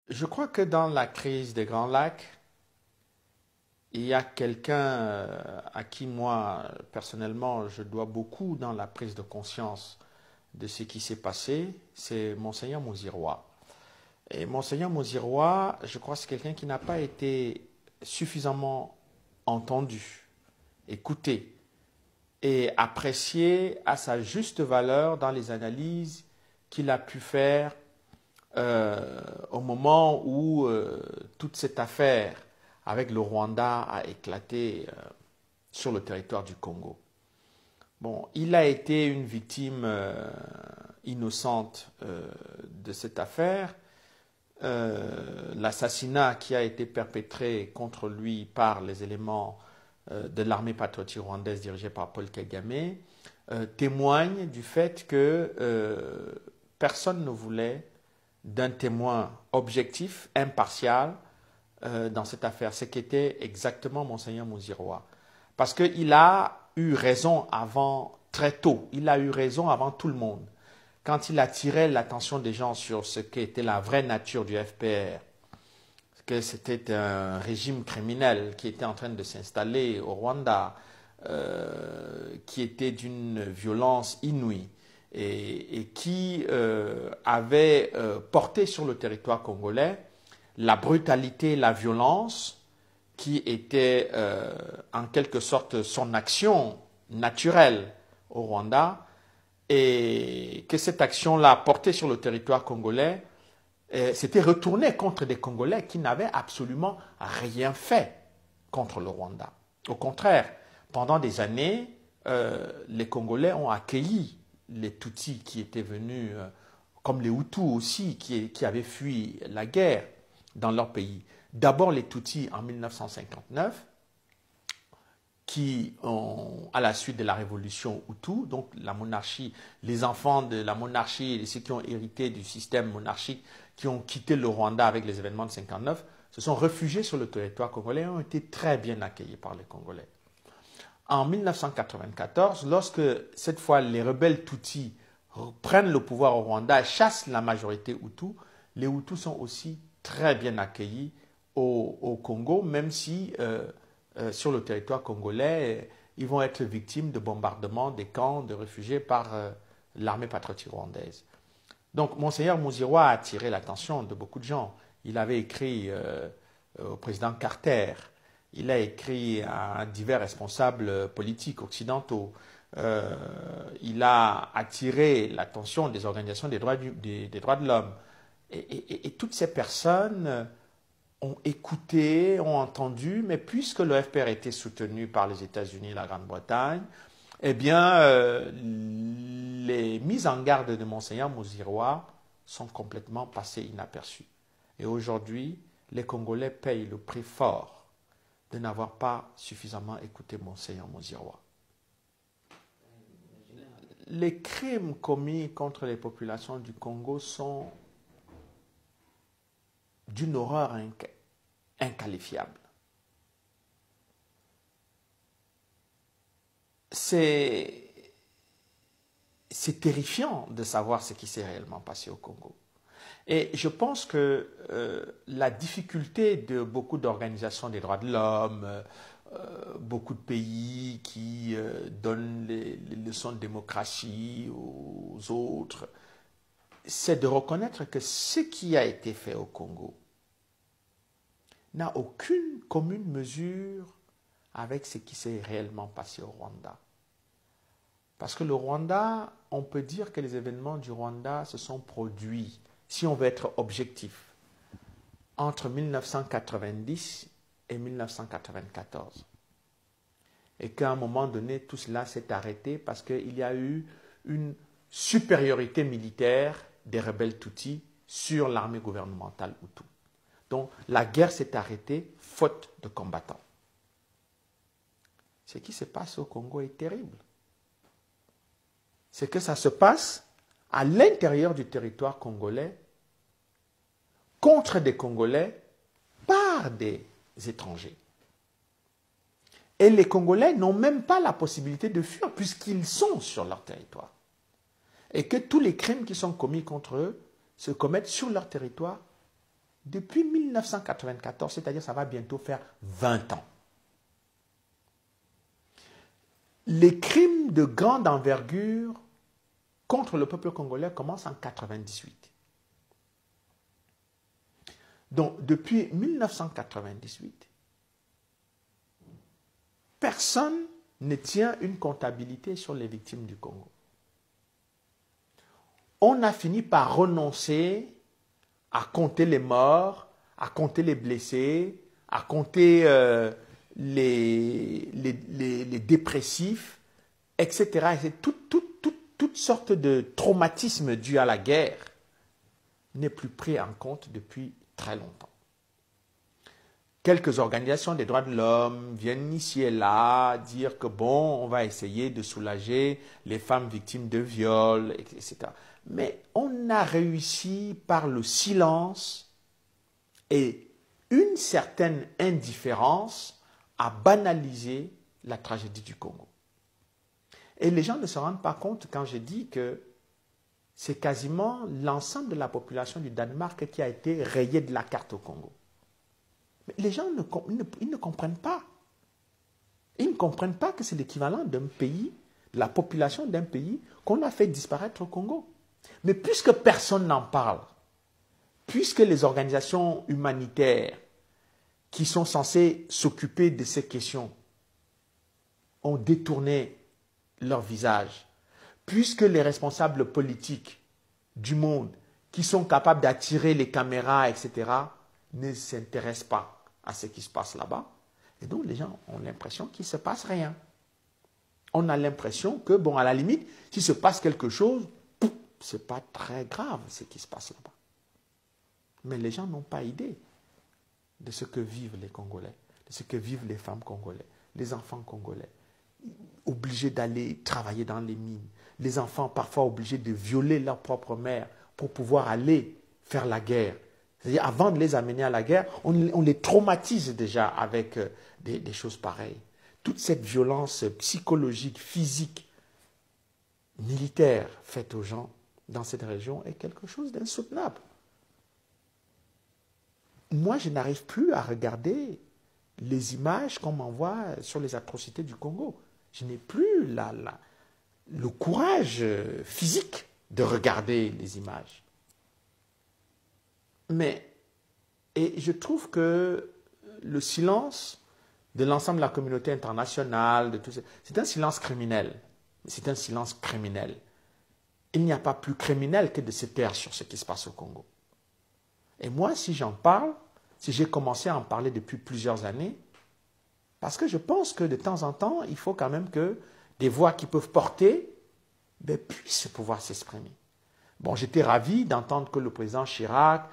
Je crois que dans la crise des Grands Lacs, il y a quelqu'un à qui moi, personnellement, je dois beaucoup dans la prise de conscience de ce qui s'est passé, c'est Monseigneur Mauzirois. Et Monseigneur Mauzirois, je crois que c'est quelqu'un qui n'a pas été suffisamment entendu, écouté et apprécié à sa juste valeur dans les analyses qu'il a pu faire au moment où toute cette affaire avec le Rwanda a éclaté sur le territoire du Congo. Bon, il a été une victime innocente de cette affaire. L'assassinat qui a été perpétré contre lui par les éléments de l'armée patriotique rwandaise dirigée par Paul Kagame témoigne du fait que personne ne voulait d'un témoin objectif, impartial dans cette affaire, ce qu'était exactement Monseigneur Mauzirois. Parce qu'il a eu raison avant, très tôt, il a eu raison avant tout le monde. Quand il attirait l'attention des gens sur ce qu'était la vraie nature du FPR, que c'était un régime criminel qui était en train de s'installer au Rwanda, qui était d'une violence inouïe et qui avait porté sur le territoire congolais la brutalité, la violence qui était en quelque sorte son action naturelle au Rwanda et que cette action-là portée sur le territoire congolais s'était retournée contre des Congolais qui n'avaient absolument rien fait contre le Rwanda. Au contraire, pendant des années, les Congolais ont accueilli les Tutsis qui étaient venus, comme les Hutus aussi, qui avaient fui la guerre dans leur pays. D'abord les Tutsis en 1959, qui ont, à la suite de la révolution Hutu, donc la monarchie, les enfants de la monarchie et ceux qui ont hérité du système monarchique, qui ont quitté le Rwanda avec les événements de 59, se sont réfugiés sur le territoire congolais et ont été très bien accueillis par les Congolais. En 1994, lorsque cette fois les rebelles Tutsis prennent le pouvoir au Rwanda et chassent la majorité Hutu, les Hutus sont aussi très bien accueillis au Congo, même si sur le territoire congolais, ils vont être victimes de bombardements des camps de réfugiés par l'armée patriotique rwandaise. Donc, Monseigneur Mauzirois a attiré l'attention de beaucoup de gens. Il avait écrit au président Carter, il a écrit à divers responsables politiques occidentaux, il a attiré l'attention des organisations des droits de l'homme. Et toutes ces personnes ont écouté, ont entendu, mais puisque le FPR était soutenu par les États-Unis et la Grande-Bretagne, eh bien, les mises en garde de Monseigneur Mauzirois sont complètement passées inaperçues. Et aujourd'hui, les Congolais payent le prix fort de n'avoir pas suffisamment écouté Monseigneur Mauzirois. Les crimes commis contre les populations du Congo sont d'une horreur inqualifiable. C'est terrifiant de savoir ce qui s'est réellement passé au Congo. Et je pense que la difficulté de beaucoup d'organisations des droits de l'homme, beaucoup de pays qui donnent les leçons de démocratie aux autres, c'est de reconnaître que ce qui a été fait au Congo n'a aucune commune mesure avec ce qui s'est réellement passé au Rwanda. Parce que le Rwanda, on peut dire que les événements du Rwanda se sont produits, si on veut être objectif, entre 1990 et 1994. Et qu'à un moment donné, tout cela s'est arrêté parce qu'il y a eu une supériorité militaire des rebelles Tutsis sur l'armée gouvernementale Hutu. Donc la guerre s'est arrêtée faute de combattants. Ce qui se passe au Congo est terrible. C'est que ça se passe à l'intérieur du territoire congolais, contre des Congolais, par des étrangers. Et les Congolais n'ont même pas la possibilité de fuir puisqu'ils sont sur leur territoire. Et que tous les crimes qui sont commis contre eux se commettent sur leur territoire depuis 1994, c'est-à-dire ça va bientôt faire 20 ans. Les crimes de grande envergure contre le peuple congolais commencent en 1998. Donc, depuis 1998, personne ne tient une comptabilité sur les victimes du Congo. On a fini par renoncer à compter les morts, à compter les blessés, à compter les dépressifs, etc. Et c'est toutes sortes de traumatismes dus à la guerre n'est plus pris en compte depuis très longtemps. Quelques organisations des droits de l'homme viennent ici et là dire que bon, on va essayer de soulager les femmes victimes de viols, etc. Mais on a réussi par le silence et une certaine indifférence à banaliser la tragédie du Congo. Et les gens ne se rendent pas compte quand je dis que c'est quasiment l'ensemble de la population du Danemark qui a été rayée de la carte au Congo. Mais les gens ils ne comprennent pas. Ils ne comprennent pas que c'est l'équivalent d'un pays, de la population d'un pays qu'on a fait disparaître au Congo. Mais puisque personne n'en parle, puisque les organisations humanitaires qui sont censées s'occuper de ces questions ont détourné leur visage, puisque les responsables politiques du monde qui sont capables d'attirer les caméras, etc., ne s'intéressent pas à ce qui se passe là-bas, et donc les gens ont l'impression qu'il ne se passe rien. On a l'impression que, bon, à la limite, s'il se passe quelque chose, ce n'est pas très grave ce qui se passe là-bas. Mais les gens n'ont pas idée de ce que vivent les Congolais, de ce que vivent les femmes congolais, les enfants congolais, obligés d'aller travailler dans les mines, les enfants parfois obligés de violer leur propre mère pour pouvoir aller faire la guerre. C'est-à-dire, avant de les amener à la guerre, on les traumatise déjà avec des choses pareilles. Toute cette violence psychologique, physique, militaire faite aux gens dans cette région est quelque chose d'insoutenable. Moi, je n'arrive plus à regarder les images qu'on m'envoie sur les atrocités du Congo. Je n'ai plus le courage physique de regarder les images. Et je trouve que le silence de l'ensemble de la communauté internationale, de tout ça, c'est un silence criminel. C'est un silence criminel. Il n'y a pas plus criminel que de se taire sur ce qui se passe au Congo. Et moi, si j'en parle, si j'ai commencé à en parler depuis plusieurs années, parce que je pense que de temps en temps, il faut quand même que des voix qui peuvent porter puissent pouvoir s'exprimer. Bon, j'étais ravi d'entendre que le président Chirac,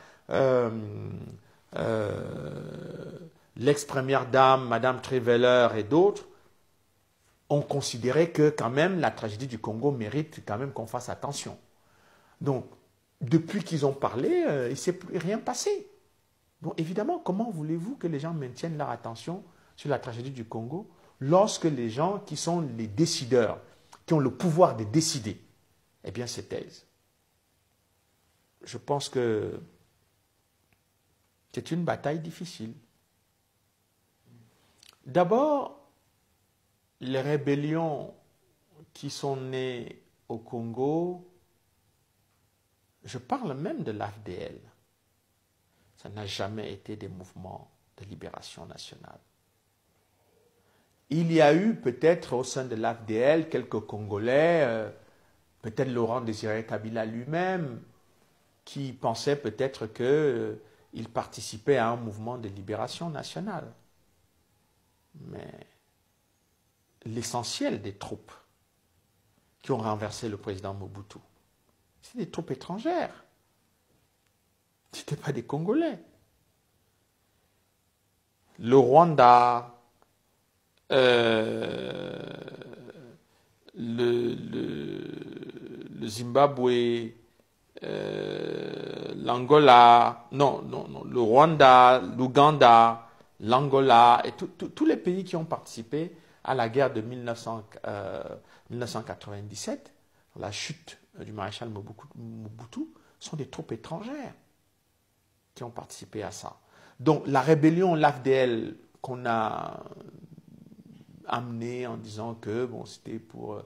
l'ex-première dame, Madame Treveller et d'autres, ont considéré que quand même la tragédie du Congo mérite quand même qu'on fasse attention. Donc, depuis qu'ils ont parlé, il ne s'est plus rien passé. Bon, évidemment, comment voulez-vous que les gens maintiennent leur attention sur la tragédie du Congo lorsque les gens qui sont les décideurs, qui ont le pouvoir de décider, eh bien, se taisent? Je pense que c'est une bataille difficile. D'abord, les rébellions qui sont nées au Congo, je parle même de l'AFDL. Ça n'a jamais été des mouvements de libération nationale. Il y a eu peut-être au sein de l'AFDL quelques Congolais, peut-être Laurent Désiré Kabila lui-même, qui pensaient peut-être qu'il participait à un mouvement de libération nationale. Mais l'essentiel des troupes qui ont renversé le président Mobutu, c'est des troupes étrangères. Ce n'étaient pas des Congolais. Le Rwanda, le Zimbabwe, l'Angola, le Rwanda, l'Ouganda, l'Angola, et tous les pays qui ont participé à la guerre de 1997, la chute du maréchal Mobutu, sont des troupes étrangères. qui ont participé à ça. Donc la rébellion, l'AFDL, qu'on a amenée en disant que bon, c'était pour...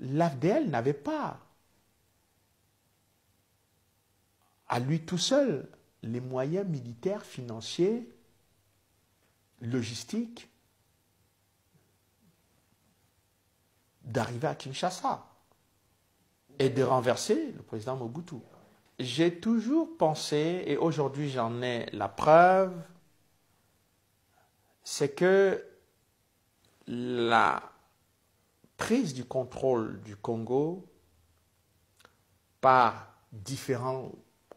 L'AFDL n'avait pas, à lui tout seul, les moyens militaires, financiers, logistiques, d'arriver à Kinshasa et de renverser le président Mobutu. J'ai toujours pensé, et aujourd'hui j'en ai la preuve, c'est que la prise du contrôle du Congo par différents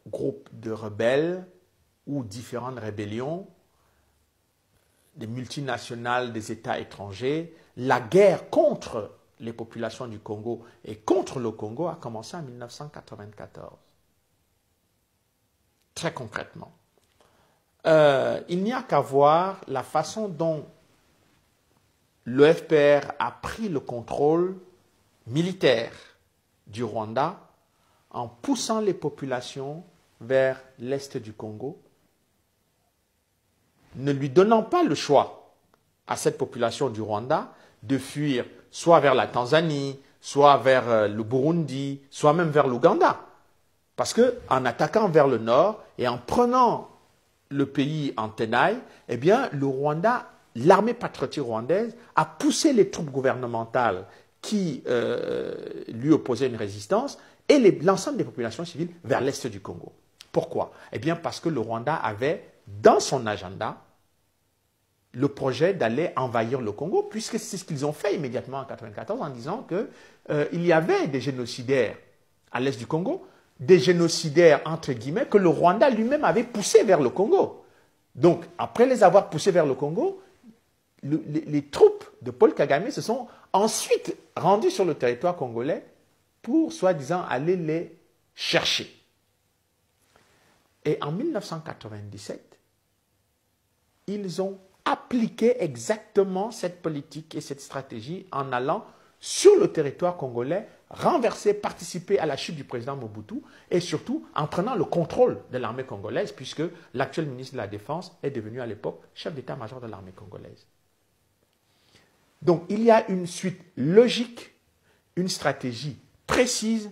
groupes de rebelles ou différentes rébellions, des multinationales, des États étrangers, la guerre contre les populations du Congo et contre le Congo a commencé en 1994. Très concrètement. Il n'y a qu'à voir la façon dont le FPR a pris le contrôle militaire du Rwanda en poussant les populations vers l'est du Congo, ne lui donnant pas le choix à cette population du Rwanda de fuir soit vers la Tanzanie, soit vers le Burundi, soit même vers l'Ouganda. Parce qu'en attaquant vers le nord et en prenant le pays en tenaille, eh bien, le Rwanda, l'armée patriotique rwandaise a poussé les troupes gouvernementales qui lui opposaient une résistance et l'ensemble des populations civiles vers l'est du Congo. Pourquoi? Eh bien, parce que le Rwanda avait dans son agenda le projet d'aller envahir le Congo, puisque c'est ce qu'ils ont fait immédiatement en 1994 en disant qu'il y avait des génocidaires à l'est du Congo, des génocidaires entre guillemets que le Rwanda lui-même avait poussés vers le Congo. Donc, après les avoir poussés vers le Congo, les troupes de Paul Kagame se sont ensuite rendues sur le territoire congolais pour, soi-disant, aller les chercher. Et en 1997, ils ont appliqué exactement cette politique et cette stratégie en allant sur le territoire congolais, renverser, participer à la chute du président Mobutu et surtout en prenant le contrôle de l'armée congolaise puisque l'actuel ministre de la Défense est devenu à l'époque chef d'état-major de l'armée congolaise. Donc il y a une suite logique, une stratégie précise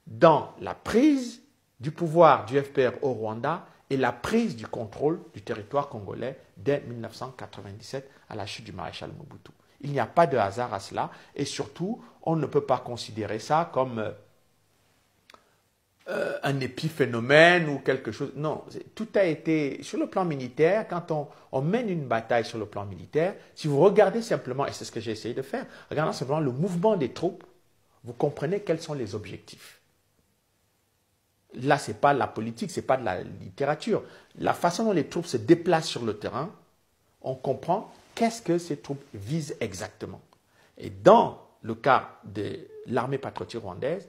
dans la prise du pouvoir du FPR au Rwanda et la prise du contrôle du territoire congolais dès 1997 à la chute du maréchal Mobutu. Il n'y a pas de hasard à cela et surtout, on ne peut pas considérer ça comme un épiphénomène ou quelque chose. Non, tout a été, sur le plan militaire, quand on mène une bataille sur le plan militaire, si vous regardez simplement, et c'est ce que j'ai essayé de faire, regardant simplement le mouvement des troupes, vous comprenez quels sont les objectifs. Là, ce n'est pas la politique, ce n'est pas de la littérature. La façon dont les troupes se déplacent sur le terrain, on comprend qu'est-ce que ces troupes visent exactement. Et dans le cas de l'armée patriotique rwandaise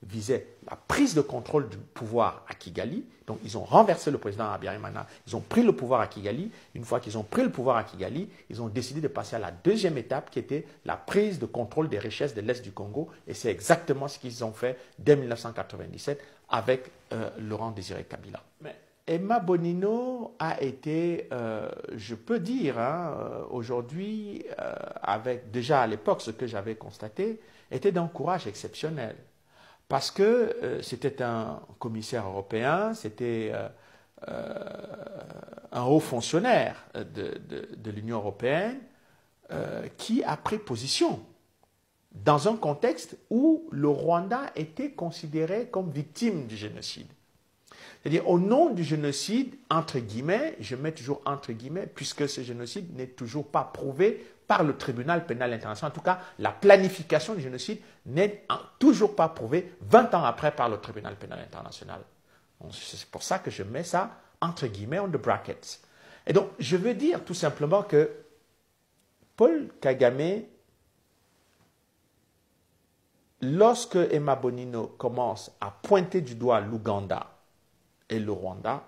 visait la prise de contrôle du pouvoir à Kigali. Donc, ils ont renversé le président Habyarimana. Ils ont pris le pouvoir à Kigali. Une fois qu'ils ont pris le pouvoir à Kigali, ils ont décidé de passer à la deuxième étape qui était la prise de contrôle des richesses de l'Est du Congo. Et c'est exactement ce qu'ils ont fait dès 1997 avec Laurent Désiré Kabila. Mais Emma Bonino a été, je peux dire, aujourd'hui, avec déjà à l'époque ce que j'avais constaté, était d'un courage exceptionnel. Parce que c'était un commissaire européen, c'était un haut fonctionnaire de l'Union européenne qui a pris position dans un contexte où le Rwanda était considéré comme victime du génocide. C'est-à-dire au nom du génocide, entre guillemets, je mets toujours entre guillemets, puisque ce génocide n'est toujours pas prouvé par le tribunal pénal international. En tout cas, la planification du génocide n'est toujours pas prouvée 20 ans après par le tribunal pénal international. C'est pour ça que je mets ça entre guillemets on the brackets. Et donc, je veux dire tout simplement que Paul Kagame, lorsque Emma Bonino commence à pointer du doigt l'Ouganda et le Rwanda,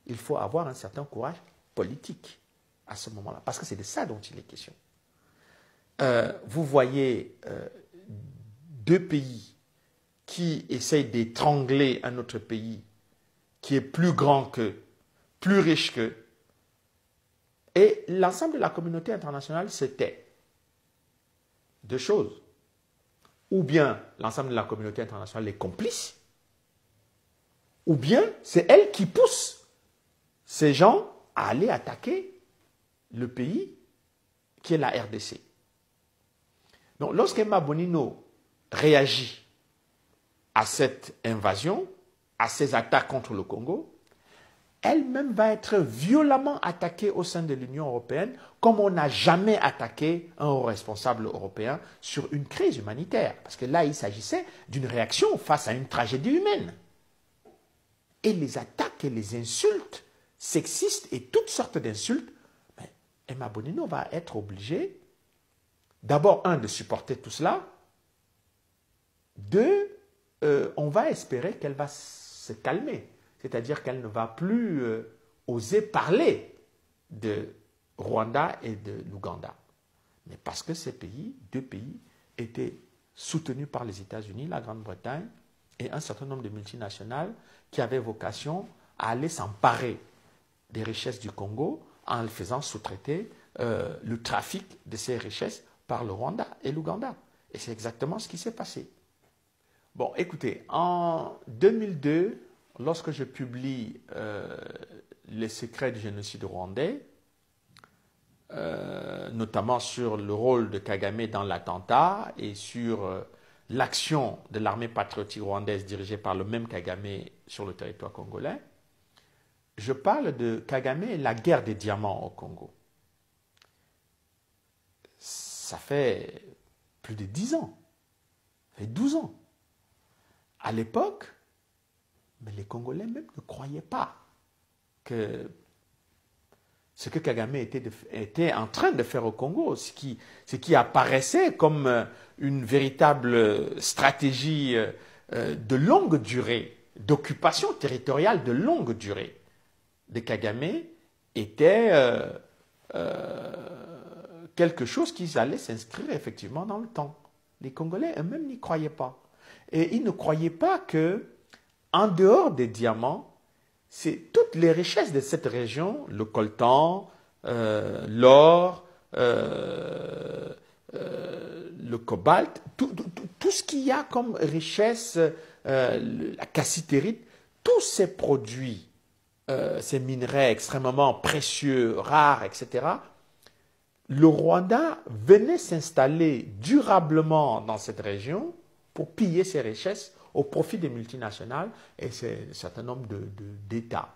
il faut avoir un certain courage politique à ce moment-là, parce que c'est de ça dont il est question. Vous voyez deux pays qui essayent d'étrangler un autre pays qui est plus grand qu'eux, plus riche qu'eux. Et l'ensemble de la communauté internationale se tait. Deux choses. Ou bien l'ensemble de la communauté internationale est complice, ou bien c'est elle qui pousse ces gens à aller attaquer le pays qui est la RDC. Donc lorsqu'Emma Bonino réagit à cette invasion, à ces attaques contre le Congo, elle-même va être violemment attaquée au sein de l'Union européenne, comme on n'a jamais attaqué un haut responsable européen sur une crise humanitaire. Parce que là, il s'agissait d'une réaction face à une tragédie humaine. Et les attaques et les insultes sexistes et toutes sortes d'insultes, Emma Bonino va être obligée, d'abord, de supporter tout cela, deux, on va espérer qu'elle va se calmer. C'est-à-dire qu'elle ne va plus oser parler de Rwanda et de l'Ouganda. Mais parce que ces pays, deux pays, étaient soutenus par les États-Unis, la Grande-Bretagne et un certain nombre de multinationales qui avaient vocation à aller s'emparer des richesses du Congo en le faisant sous-traiter le trafic de ces richesses par le Rwanda et l'Ouganda. Et c'est exactement ce qui s'est passé. Bon, écoutez, en 2002, lorsque je publie Les secrets du génocide rwandais, notamment sur le rôle de Kagame dans l'attentat et sur l'action de l'armée patriotique rwandaise dirigée par le même Kagame sur le territoire congolais, je parle de Kagame et la guerre des diamants au Congo. Ça fait plus de 10 ans, ça fait 12 ans. À l'époque, mais les Congolais même ne croyaient pas que ce que Kagame était en train de faire au Congo, ce qui apparaissait comme une véritable stratégie de longue durée, d'occupation territoriale de longue durée de Kagame, était quelque chose qui allait s'inscrire effectivement dans le temps. Les Congolais eux-mêmes n'y croyaient pas. Et ils ne croyaient pas que, en dehors des diamants, c'est toutes les richesses de cette région, le coltan, l'or, le cobalt, tout ce qu'il y a comme richesse, la cassitérite, tous ces produits, ces minerais extrêmement précieux, rares, etc., le Rwanda venait s'installer durablement dans cette région pour piller ces richesses au profit des multinationales et c'est un certain nombre d'États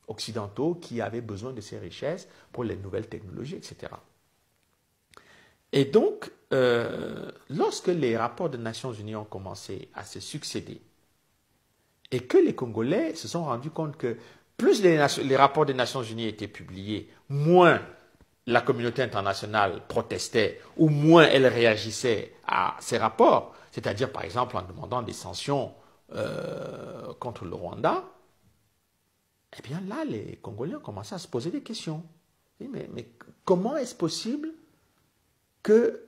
occidentaux qui avaient besoin de ces richesses pour les nouvelles technologies, etc. Et donc, lorsque les rapports des Nations Unies ont commencé à se succéder et que les Congolais se sont rendus compte que plus les rapports des Nations Unies étaient publiés, moins la communauté internationale protestait ou moins elle réagissait à ces rapports, c'est-à-dire par exemple en demandant des sanctions contre le Rwanda, eh bien là, les Congolais ont commencé à se poser des questions. Mais comment est-ce possible que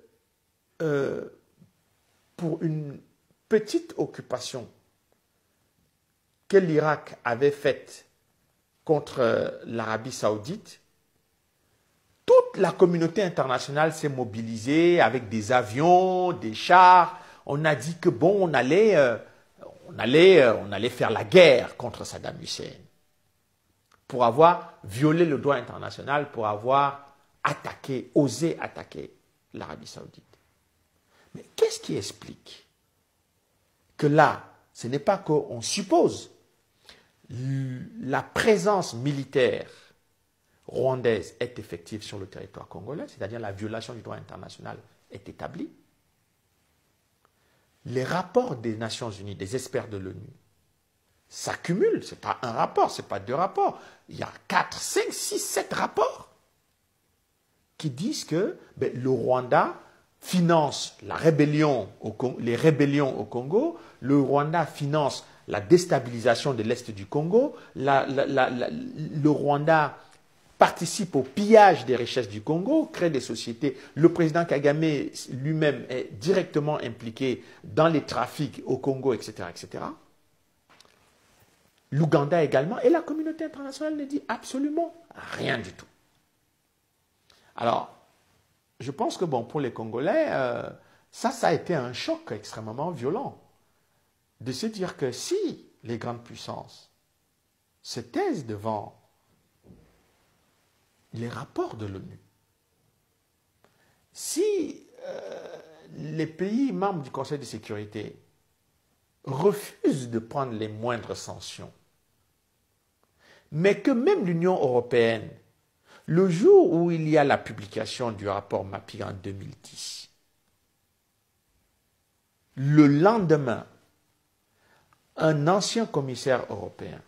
pour une petite occupation que l'Irak avait faite contre l'Arabie Saoudite, toute la communauté internationale s'est mobilisée avec des avions, des chars. On a dit que bon, on allait faire la guerre contre Saddam Hussein pour avoir violé le droit international, pour avoir osé attaquer l'Arabie Saoudite. Mais qu'est-ce qui explique que là, ce n'est pas qu'on suppose la présence militaire rwandaise est effective sur le territoire congolais, c'est-à-dire la violation du droit international est établie. Les rapports des Nations Unies, des experts de l'ONU, s'accumulent. Ce n'est pas un rapport, ce n'est pas deux rapports. Il y a 4, 5, 6, 7 rapports qui disent que le Rwanda finance les rébellions au Congo, le Rwanda finance la déstabilisation de l'Est du Congo, le Rwanda participe au pillage des richesses du Congo, crée des sociétés. Le président Kagame lui-même est directement impliqué dans les trafics au Congo, etc., etc. l'Ouganda également, et la communauté internationale ne dit absolument rien du tout. Alors, je pense que bon, pour les Congolais, ça a été un choc extrêmement violent de se dire que si les grandes puissances se taisent devant les rapports de l'ONU, si les pays membres du Conseil de sécurité refusent de prendre les moindres sanctions, mais que même l'Union européenne, le jour où il y a la publication du rapport MAPI en 2010, le lendemain, un ancien commissaire européen,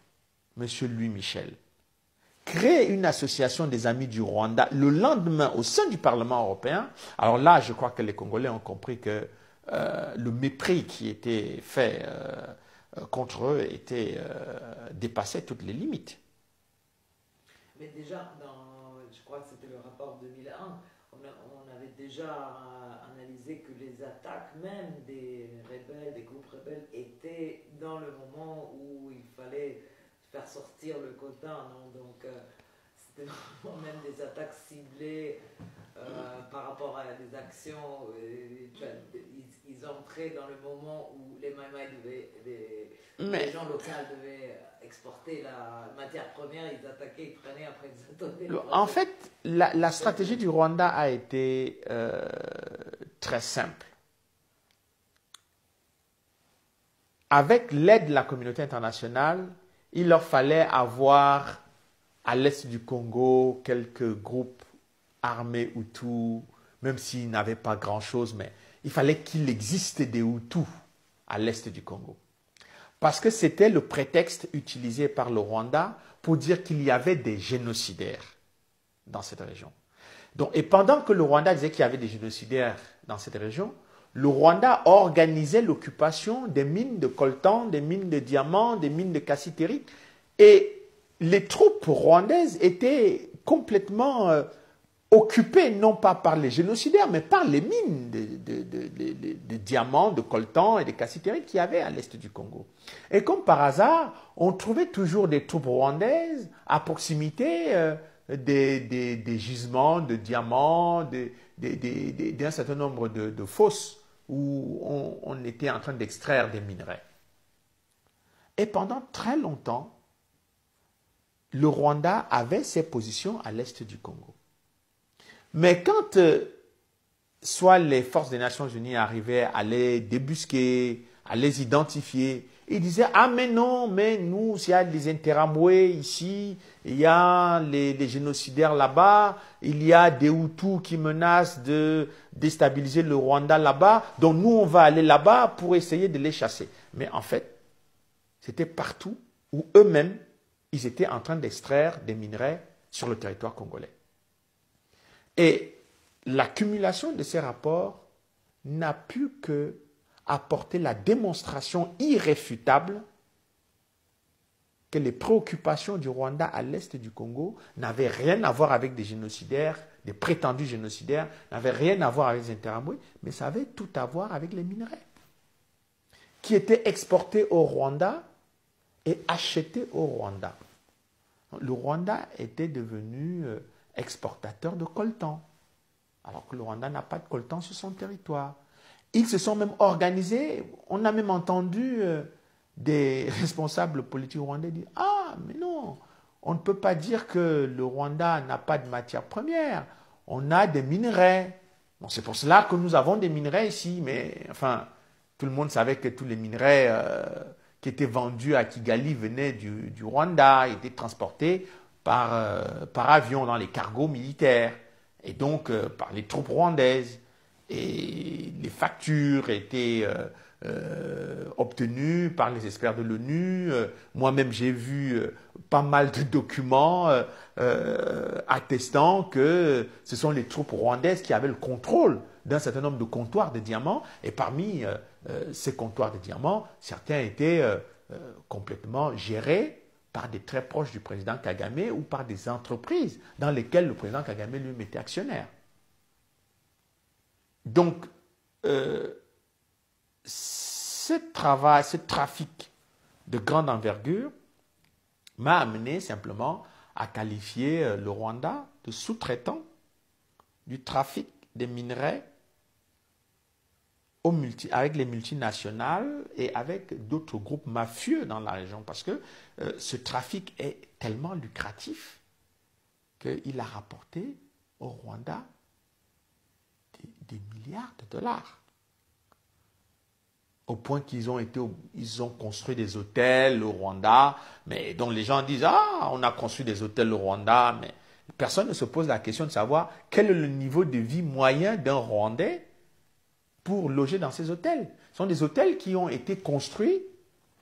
M. Louis Michel, crée une association des amis du Rwanda le lendemain au sein du Parlement européen. Alors là, je crois que les Congolais ont compris que le mépris qui était fait contre eux dépassait toutes les limites. Mais déjà, je crois que c'était le rapport 2001, on avait déjà analysé que les attaques même des rebelles, des groupes rebelles, étaient dans le moment où il fallait faire sortir le quota, non? Donc c'était vraiment même des attaques ciblées par rapport à des actions. Ils entraient dans le moment où les Maïmaï les gens locaux devaient exporter la matière première, ils attaquaient, ils prenaient, après ils donnaient. En fait, la stratégie du Rwanda a été très simple. Avec l'aide de la communauté internationale, il leur fallait avoir à l'est du Congo quelques groupes armés Hutus, même s'ils n'avaient pas grand-chose, mais il fallait qu'il existe des Hutus à l'est du Congo. Parce que c'était le prétexte utilisé par le Rwanda pour dire qu'il y avait des génocidaires dans cette région. Donc, et pendant que le Rwanda disait qu'il y avait des génocidaires dans cette région, le Rwanda organisait l'occupation des mines de coltan, des mines de diamants, des mines de cassitérite. Et les troupes rwandaises étaient complètement occupées, non pas par les génocidaires, mais par les mines de diamants, de coltan et de cassitérite qu'il y avait à l'est du Congo. Et comme par hasard, on trouvait toujours des troupes rwandaises à proximité des gisements de diamants, d'un certain nombre de fosses où on était en train d'extraire des minerais. Et pendant très longtemps, le Rwanda avait ses positions à l'est du Congo. Mais quand soit les forces des Nations Unies arrivaient à les débusquer, à les identifier, ils disaient « Ah mais non, mais nous, il y a les Interamwe ici, il y a les génocidaires là-bas, il y a des Hutus qui menacent de déstabiliser le Rwanda là-bas, donc nous, on va aller là-bas pour essayer de les chasser. » Mais en fait, c'était partout où eux-mêmes, ils étaient en train d'extraire des minerais sur le territoire congolais. Et l'accumulation de ces rapports n'a pu que apporter la démonstration irréfutable que les préoccupations du Rwanda à l'est du Congo n'avaient rien à voir avec des génocidaires, des prétendus génocidaires, n'avaient rien à voir avec les Interamwe, mais ça avait tout à voir avec les minerais qui étaient exportés au Rwanda et achetés au Rwanda. Le Rwanda était devenu exportateur de coltan, alors que le Rwanda n'a pas de coltan sur son territoire. Ils se sont même organisés, on a même entendu des responsables politiques rwandais dire « Ah, mais non, on ne peut pas dire que le Rwanda n'a pas de matière première, on a des minerais. Bon, c'est pour cela que nous avons des minerais ici, mais enfin, tout le monde savait que tous les minerais qui étaient vendus à Kigali venaient du Rwanda, étaient transportés par avion dans les cargos militaires et donc par les troupes rwandaises. Et les factures étaient obtenues par les experts de l'ONU. Moi-même, j'ai vu pas mal de documents attestant que ce sont les troupes rwandaises qui avaient le contrôle d'un certain nombre de comptoirs de diamants. Et parmi ces comptoirs de diamants, certains étaient complètement gérés par des très proches du président Kagame ou par des entreprises dans lesquelles le président Kagame lui-même était actionnaire. Donc, ce trafic de grande envergure m'a amené simplement à qualifier le Rwanda de sous-traitant du trafic des minerais avec les multinationales et avec d'autres groupes mafieux dans la région, parce que ce trafic est tellement lucratif qu'il a rapporté au Rwanda des milliards de dollars. Au point qu'ils ont construit des hôtels au Rwanda, mais dont les gens disent « Ah, on a construit des hôtels au Rwanda », mais personne ne se pose la question de savoir quel est le niveau de vie moyen d'un Rwandais pour loger dans ces hôtels. Ce sont des hôtels qui ont été construits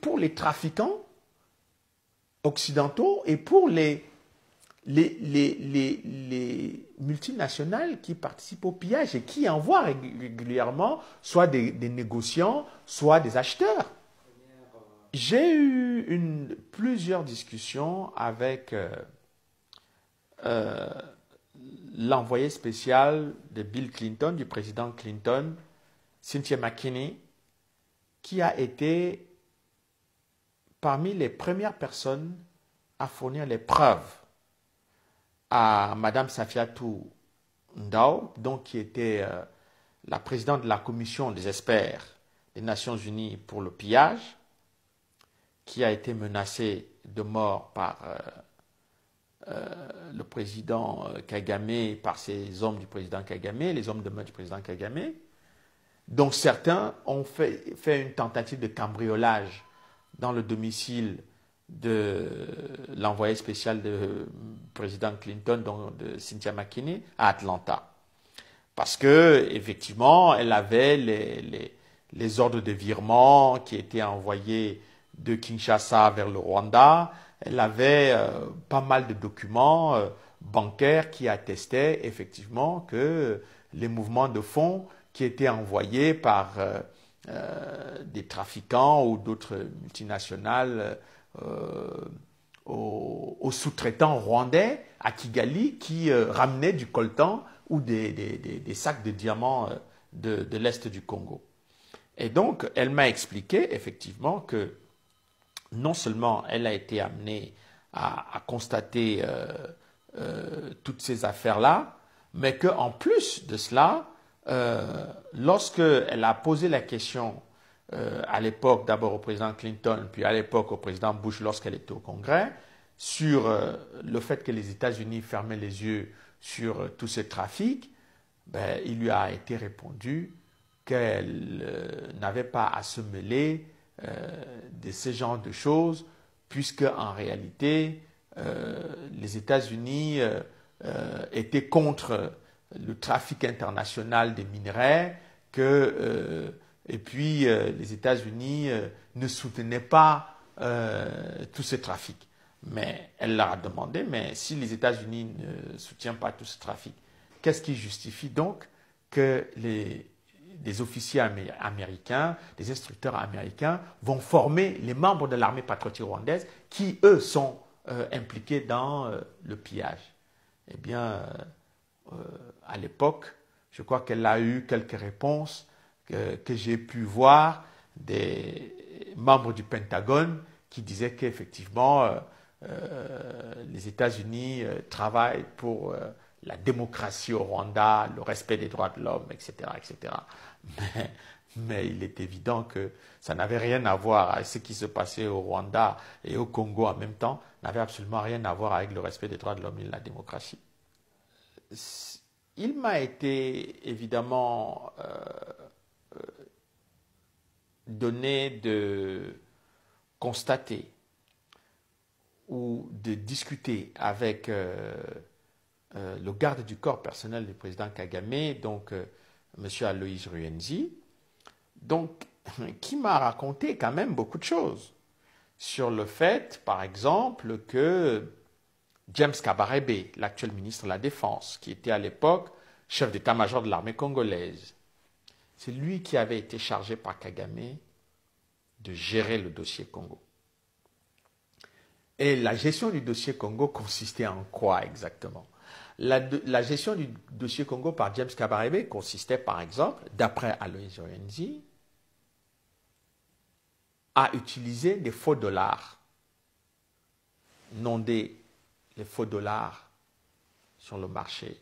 pour les trafiquants occidentaux et pour les multinationales qui participent au pillage et qui envoient régulièrement soit des négociants, soit des acheteurs. J'ai eu plusieurs discussions avec l'envoyé spécial de Bill Clinton, du président Clinton, Cynthia McKinney, qui a été parmi les premières personnes à fournir les preuves à Mme Safiatou Ndao, donc qui était la présidente de la commission des experts des Nations Unies pour le pillage, qui a été menacée de mort par le président Kagame, par ces hommes du président Kagame, les hommes de main du président Kagame. Donc certains ont fait une tentative de cambriolage dans le domicile de l'envoyé spécial du président Clinton, donc de Cynthia McKinney, à Atlanta. Parce que effectivement, elle avait les ordres de virement qui étaient envoyés de Kinshasa vers le Rwanda. Elle avait pas mal de documents bancaires qui attestaient effectivement que les mouvements de fonds qui étaient envoyés par des trafiquants ou d'autres multinationales aux sous-traitants rwandais à Kigali qui ramenaient du coltan ou des sacs de diamants de l'Est du Congo. Et donc, elle m'a expliqué effectivement que non seulement elle a été amenée à constater toutes ces affaires-là, mais qu'en plus de cela, lorsqu'elle a posé la question à l'époque, d'abord au président Clinton, puis à l'époque au président Bush lorsqu'elle était au Congrès, sur le fait que les États-Unis fermaient les yeux sur tout ce trafic, ben, il lui a été répondu qu'elle n'avait pas à se mêler de ce genre de choses, puisque en réalité, les États-Unis étaient contre le trafic international des minerais, et puis les États-Unis ne soutenaient pas tout ce trafic. Mais elle leur a demandé, mais si les États-Unis ne soutiennent pas tout ce trafic, qu'est-ce qui justifie donc que des officiers américains, des instructeurs américains vont former les membres de l'armée patriotique rwandaise qui, eux, sont impliqués dans le pillage? Eh bien, à l'époque, je crois qu'elle a eu quelques réponses que j'ai pu voir des membres du Pentagone qui disaient qu'effectivement, les États-Unis travaillent pour la démocratie au Rwanda, le respect des droits de l'homme, etc., etc. Mais il est évident que ça n'avait rien à voir avec ce qui se passait au Rwanda et au Congo en même temps, n'avait absolument rien à voir avec le respect des droits de l'homme et la démocratie. Il m'a été évidemment donné de constater ou de discuter avec le garde du corps personnel du président Kagame, donc M. Aloïs Ruenzi, donc, qui m'a raconté quand même beaucoup de choses sur le fait, par exemple, que James Kabarebe, l'actuel ministre de la Défense, qui était à l'époque chef d'état-major de l'armée congolaise, c'est lui qui avait été chargé par Kagame de gérer le dossier Congo. Et la gestion du dossier Congo consistait en quoi exactement? La gestion du dossier Congo par James Kabarebe consistait par exemple, d'après Aloïs Ruenzi, à utiliser des faux dollars inondé les faux dollars sur le marché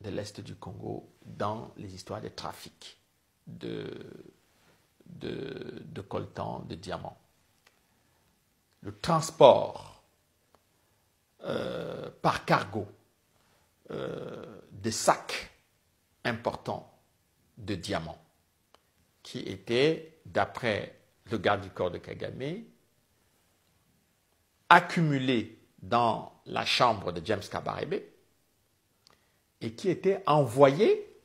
de l'Est du Congo dans les histoires de trafic de coltan, de diamants. Le transport par cargo de sacs importants de diamants qui étaient, d'après le garde du corps de Kagame, accumulés dans la chambre de James Kabarebe et qui étaient envoyés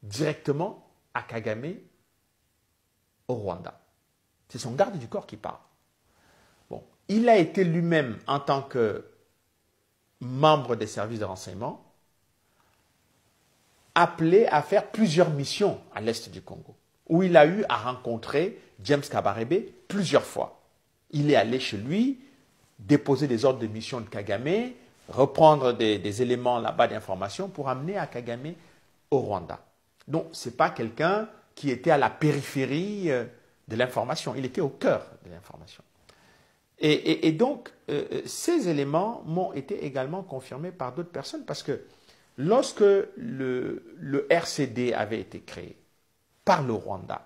directement à Kagame au Rwanda. C'est son garde du corps qui parle. Bon, il a été lui-même, en tant que membre des services de renseignement, appelé à faire plusieurs missions à l'Est du Congo, où il a eu à rencontrer James Kabarebe plusieurs fois. Il est allé chez lui, déposer des ordres de mission de Kagame, reprendre des éléments là-bas d'information pour amener à Kagame au Rwanda. Donc, ce n'est pas quelqu'un qui était à la périphérie de l'information, il était au cœur de l'information. Et donc, ces éléments m'ont été également confirmés par d'autres personnes, parce que lorsque le RCD avait été créé par le Rwanda,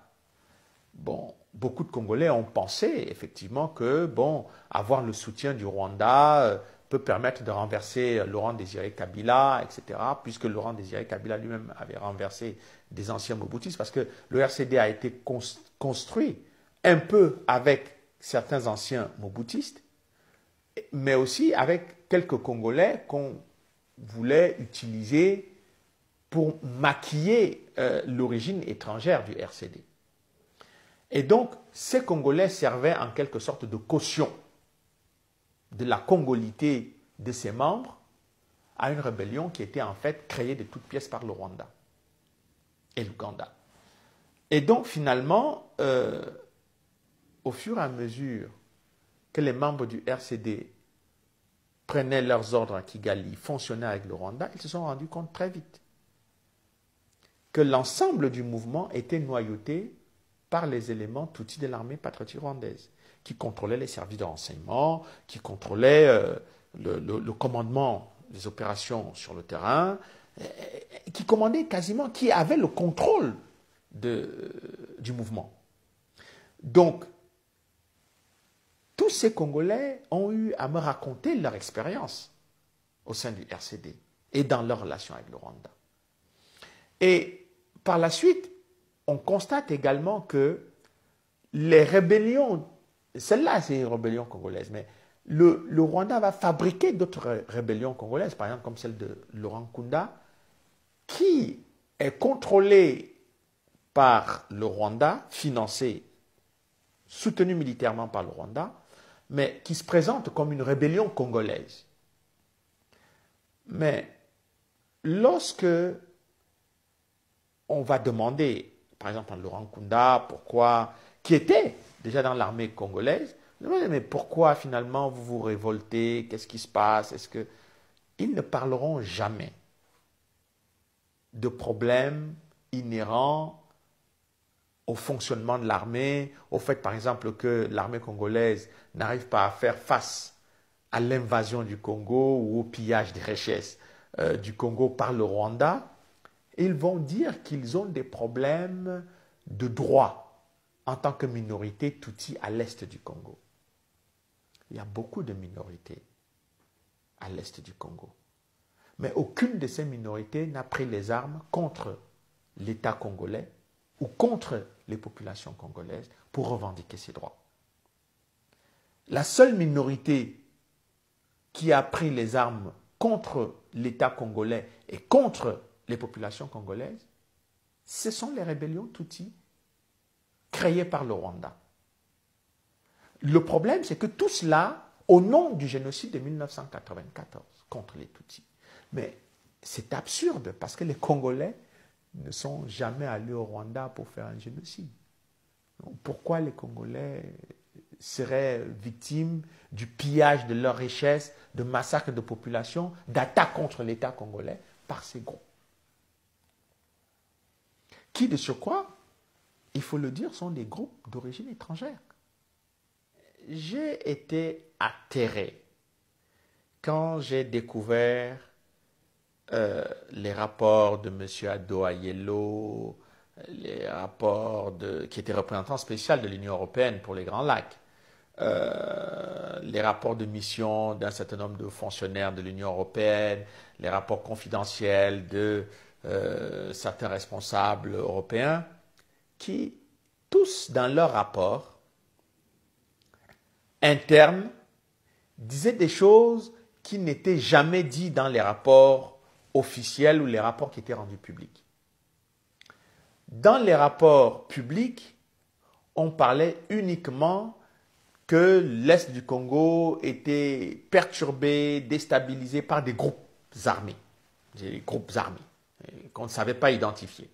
bon, beaucoup de Congolais ont pensé effectivement que, bon, avoir le soutien du Rwanda peut permettre de renverser Laurent Désiré Kabila, etc., puisque Laurent Désiré Kabila lui-même avait renversé des anciens Mobutistes, parce que le RCD a été construit un peu avec certains anciens Mobutistes, mais aussi avec quelques Congolais qu'on voulait utiliser pour maquiller l'origine étrangère du RCD. Et donc, ces Congolais servaient en quelque sorte de caution de la congolité de ses membres à une rébellion qui était en fait créée de toutes pièces par le Rwanda et l'Ouganda. Et donc, finalement, au fur et à mesure que les membres du RCD prenaient leurs ordres à Kigali, fonctionnaient avec le Rwanda, ils se sont rendus compte très vite que l'ensemble du mouvement était noyauté par les éléments Tutsi de l'armée patriotique rwandaise, qui contrôlaient les services de renseignement, qui contrôlaient le commandement des opérations sur le terrain, qui commandaient quasiment, qui avaient le contrôle du mouvement. Donc, tous ces Congolais ont eu à me raconter leur expérience au sein du RCD et dans leur relation avec le Rwanda. Et par la suite, on constate également que les rébellions, celle-là c'est une rébellion congolaise, mais le Rwanda va fabriquer d'autres rébellions congolaises, par exemple comme celle de Laurent Nkunda, qui est contrôlée par le Rwanda, financée, soutenue militairement par le Rwanda, mais qui se présente comme une rébellion congolaise. Mais lorsque on va demander, par exemple à Laurent Nkunda, pourquoi, qui était déjà dans l'armée congolaise, mais pourquoi finalement vous vous révoltez, qu'est-ce qui se passe, est-ce que... Ils ne parleront jamais de problèmes inhérents au fonctionnement de l'armée, au fait par exemple que l'armée congolaise n'arrive pas à faire face à l'invasion du Congo ou au pillage des richesses du Congo par le Rwanda. Ils vont dire qu'ils ont des problèmes de droit en tant que minorité Tutsi à l'est du Congo. Il y a beaucoup de minorités à l'est du Congo. Mais aucune de ces minorités n'a pris les armes contre l'État congolais ou contre les populations congolaises pour revendiquer ses droits. La seule minorité qui a pris les armes contre l'État congolais et contre les populations congolaises, ce sont les rébellions Tutsi créées par le Rwanda. Le problème, c'est que tout cela, au nom du génocide de 1994 contre les Tutsis. Mais c'est absurde parce que les Congolais ne sont jamais allés au Rwanda pour faire un génocide. Donc, pourquoi les Congolais seraient victimes du pillage de leurs richesses, de massacres de population, d'attaques contre l'État congolais par ces groupes? Qui, de surcroît, il faut le dire, sont des groupes d'origine étrangère. J'ai été atterré quand j'ai découvert les rapports de M. Ado Ayello, les rapports qui étaient représentants spécial de l'Union européenne pour les Grands Lacs, les rapports de mission d'un certain nombre de fonctionnaires de l'Union européenne, les rapports confidentiels de certains responsables européens, qui, tous dans leurs rapports internes, disaient des choses qui n'étaient jamais dites dans les rapports officiels ou les rapports qui étaient rendus publics. Dans les rapports publics, on parlait uniquement que l'Est du Congo était perturbé, déstabilisé par des groupes armés qu'on ne savait pas identifier.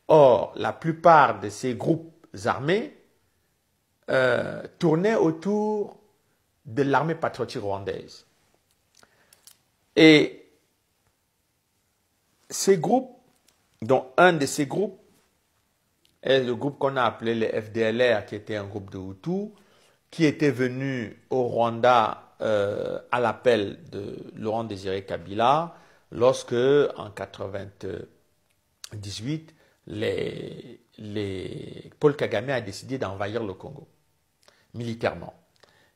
Or, la plupart de ces groupes armés tournaient autour de l'armée patriotique rwandaise. Et ces groupes, dont un de ces groupes est le groupe qu'on a appelé les FDLR, qui était un groupe de Hutus, qui était venu au Rwanda à l'appel de Laurent Désiré Kabila, lorsque, en 1998, Paul Kagame a décidé d'envahir le Congo, militairement.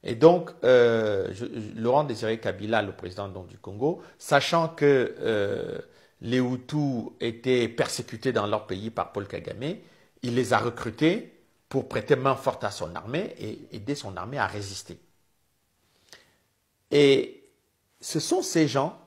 Et donc, Laurent Désiré Kabila, le président donc, du Congo, sachant que les Hutus étaient persécutés dans leur pays par Paul Kagame, il les a recrutés pour prêter main forte à son armée et aider son armée à résister. Et ce sont ces gens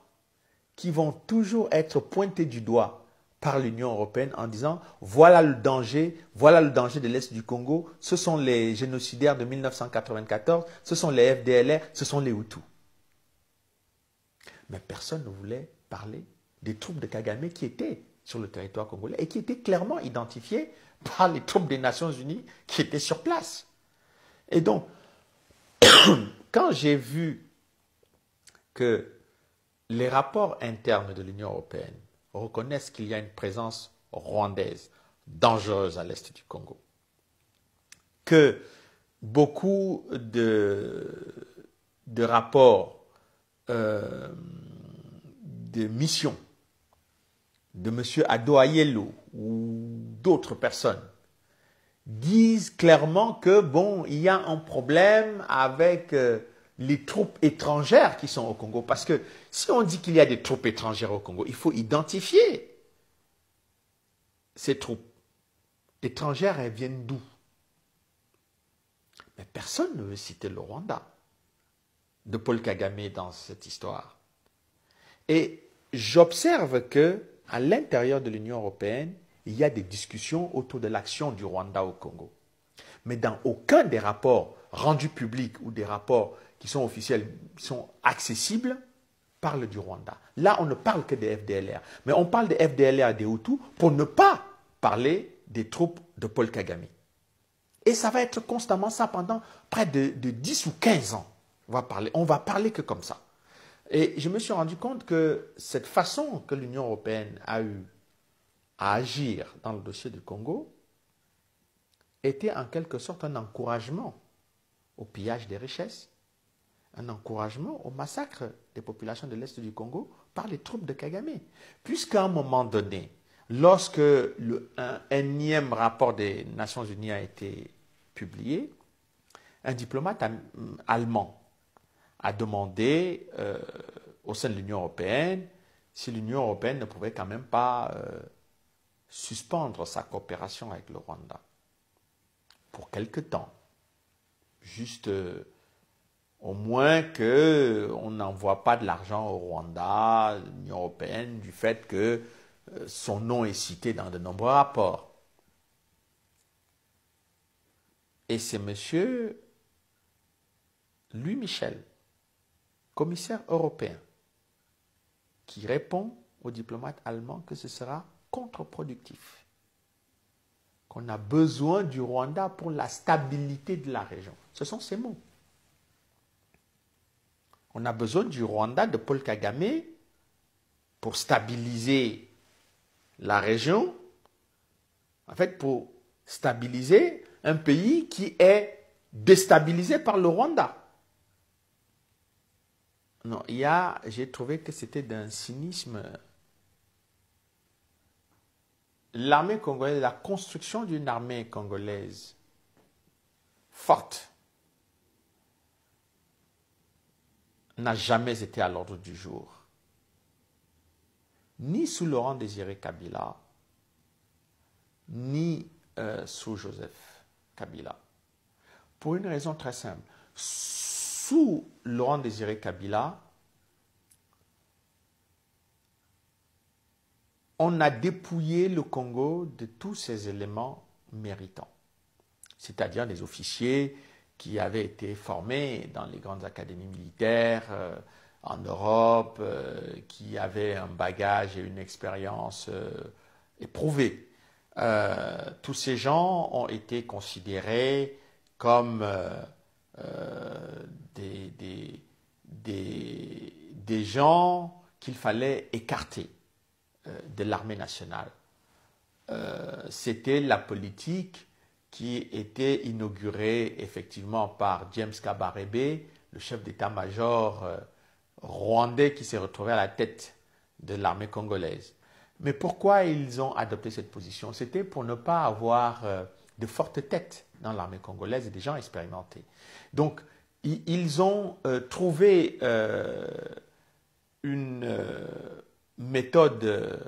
qui vont toujours être pointés du doigt par l'Union européenne en disant voilà le danger de l'Est du Congo, ce sont les génocidaires de 1994, ce sont les FDLR, ce sont les Hutus. Mais personne ne voulait parler des troupes de Kagame qui étaient sur le territoire congolais et qui étaient clairement identifiées par les troupes des Nations Unies qui étaient sur place. Et donc, quand j'ai vu que les rapports internes de l'Union européenne reconnaissent qu'il y a une présence rwandaise dangereuse à l'est du Congo, que beaucoup de rapports de mission de M. Ado Ayello ou d'autres personnes disent clairement que bon, il y a un problème avec les troupes étrangères qui sont au Congo. Parce que si on dit qu'il y a des troupes étrangères au Congo, il faut identifier ces troupes étrangères. Elles viennent d'où? Mais personne ne veut citer le Rwanda de Paul Kagame dans cette histoire. Et j'observe que à l'intérieur de l'Union européenne, il y a des discussions autour de l'action du Rwanda au Congo. Mais dans aucun des rapports rendus publics ou des rapports qui sont officiels, qui sont accessibles, parle du Rwanda. Là, on ne parle que des FDLR. Mais on parle des FDLR et des Hutus pour ne pas parler des troupes de Paul Kagame. Et ça va être constamment ça pendant près de 10 ou 15 ans. On va parler que comme ça. Et je me suis rendu compte que cette façon que l'Union européenne a eu à agir dans le dossier du Congo était en quelque sorte un encouragement au pillage des richesses, un encouragement au massacre des populations de l'Est du Congo par les troupes de Kagame. Puisqu'à un moment donné, lorsque un énième rapport des Nations Unies a été publié, un diplomate allemand a demandé au sein de l'Union européenne si l'Union européenne ne pouvait quand même pas suspendre sa coopération avec le Rwanda pour quelque temps. Juste au moins qu'on n'envoie pas de l'argent au Rwanda, l'Union européenne, du fait que son nom est cité dans de nombreux rapports. Et c'est M. Louis Michel, commissaire européen, qui répond aux diplomates allemands que ce sera contre-productif, qu'on a besoin du Rwanda pour la stabilité de la région. Ce sont ces mots. On a besoin du Rwanda de Paul Kagame pour stabiliser la région, en fait pour stabiliser un pays qui est déstabilisé par le Rwanda. Non, j'ai trouvé que c'était d'un cynisme. L'armée congolaise, la construction d'une armée congolaise forte n'a jamais été à l'ordre du jour, ni sous Laurent Désiré Kabila, ni sous Joseph Kabila. Pour une raison très simple. Sous Laurent Désiré Kabila, on a dépouillé le Congo de tous ses éléments méritants, c'est-à-dire des officiers qui avaient été formés dans les grandes académies militaires en Europe, qui avaient un bagage et une expérience éprouvée. Tous ces gens ont été considérés comme des gens qu'il fallait écarter de l'armée nationale. C'était la politique qui était inaugurée effectivement par James Kabarebe, le chef d'état-major rwandais qui s'est retrouvé à la tête de l'armée congolaise. Mais pourquoi ils ont adopté cette position? C'était pour ne pas avoir de fortes têtes dans l'armée congolaise et des gens expérimentés. Donc, ils ont trouvé une méthode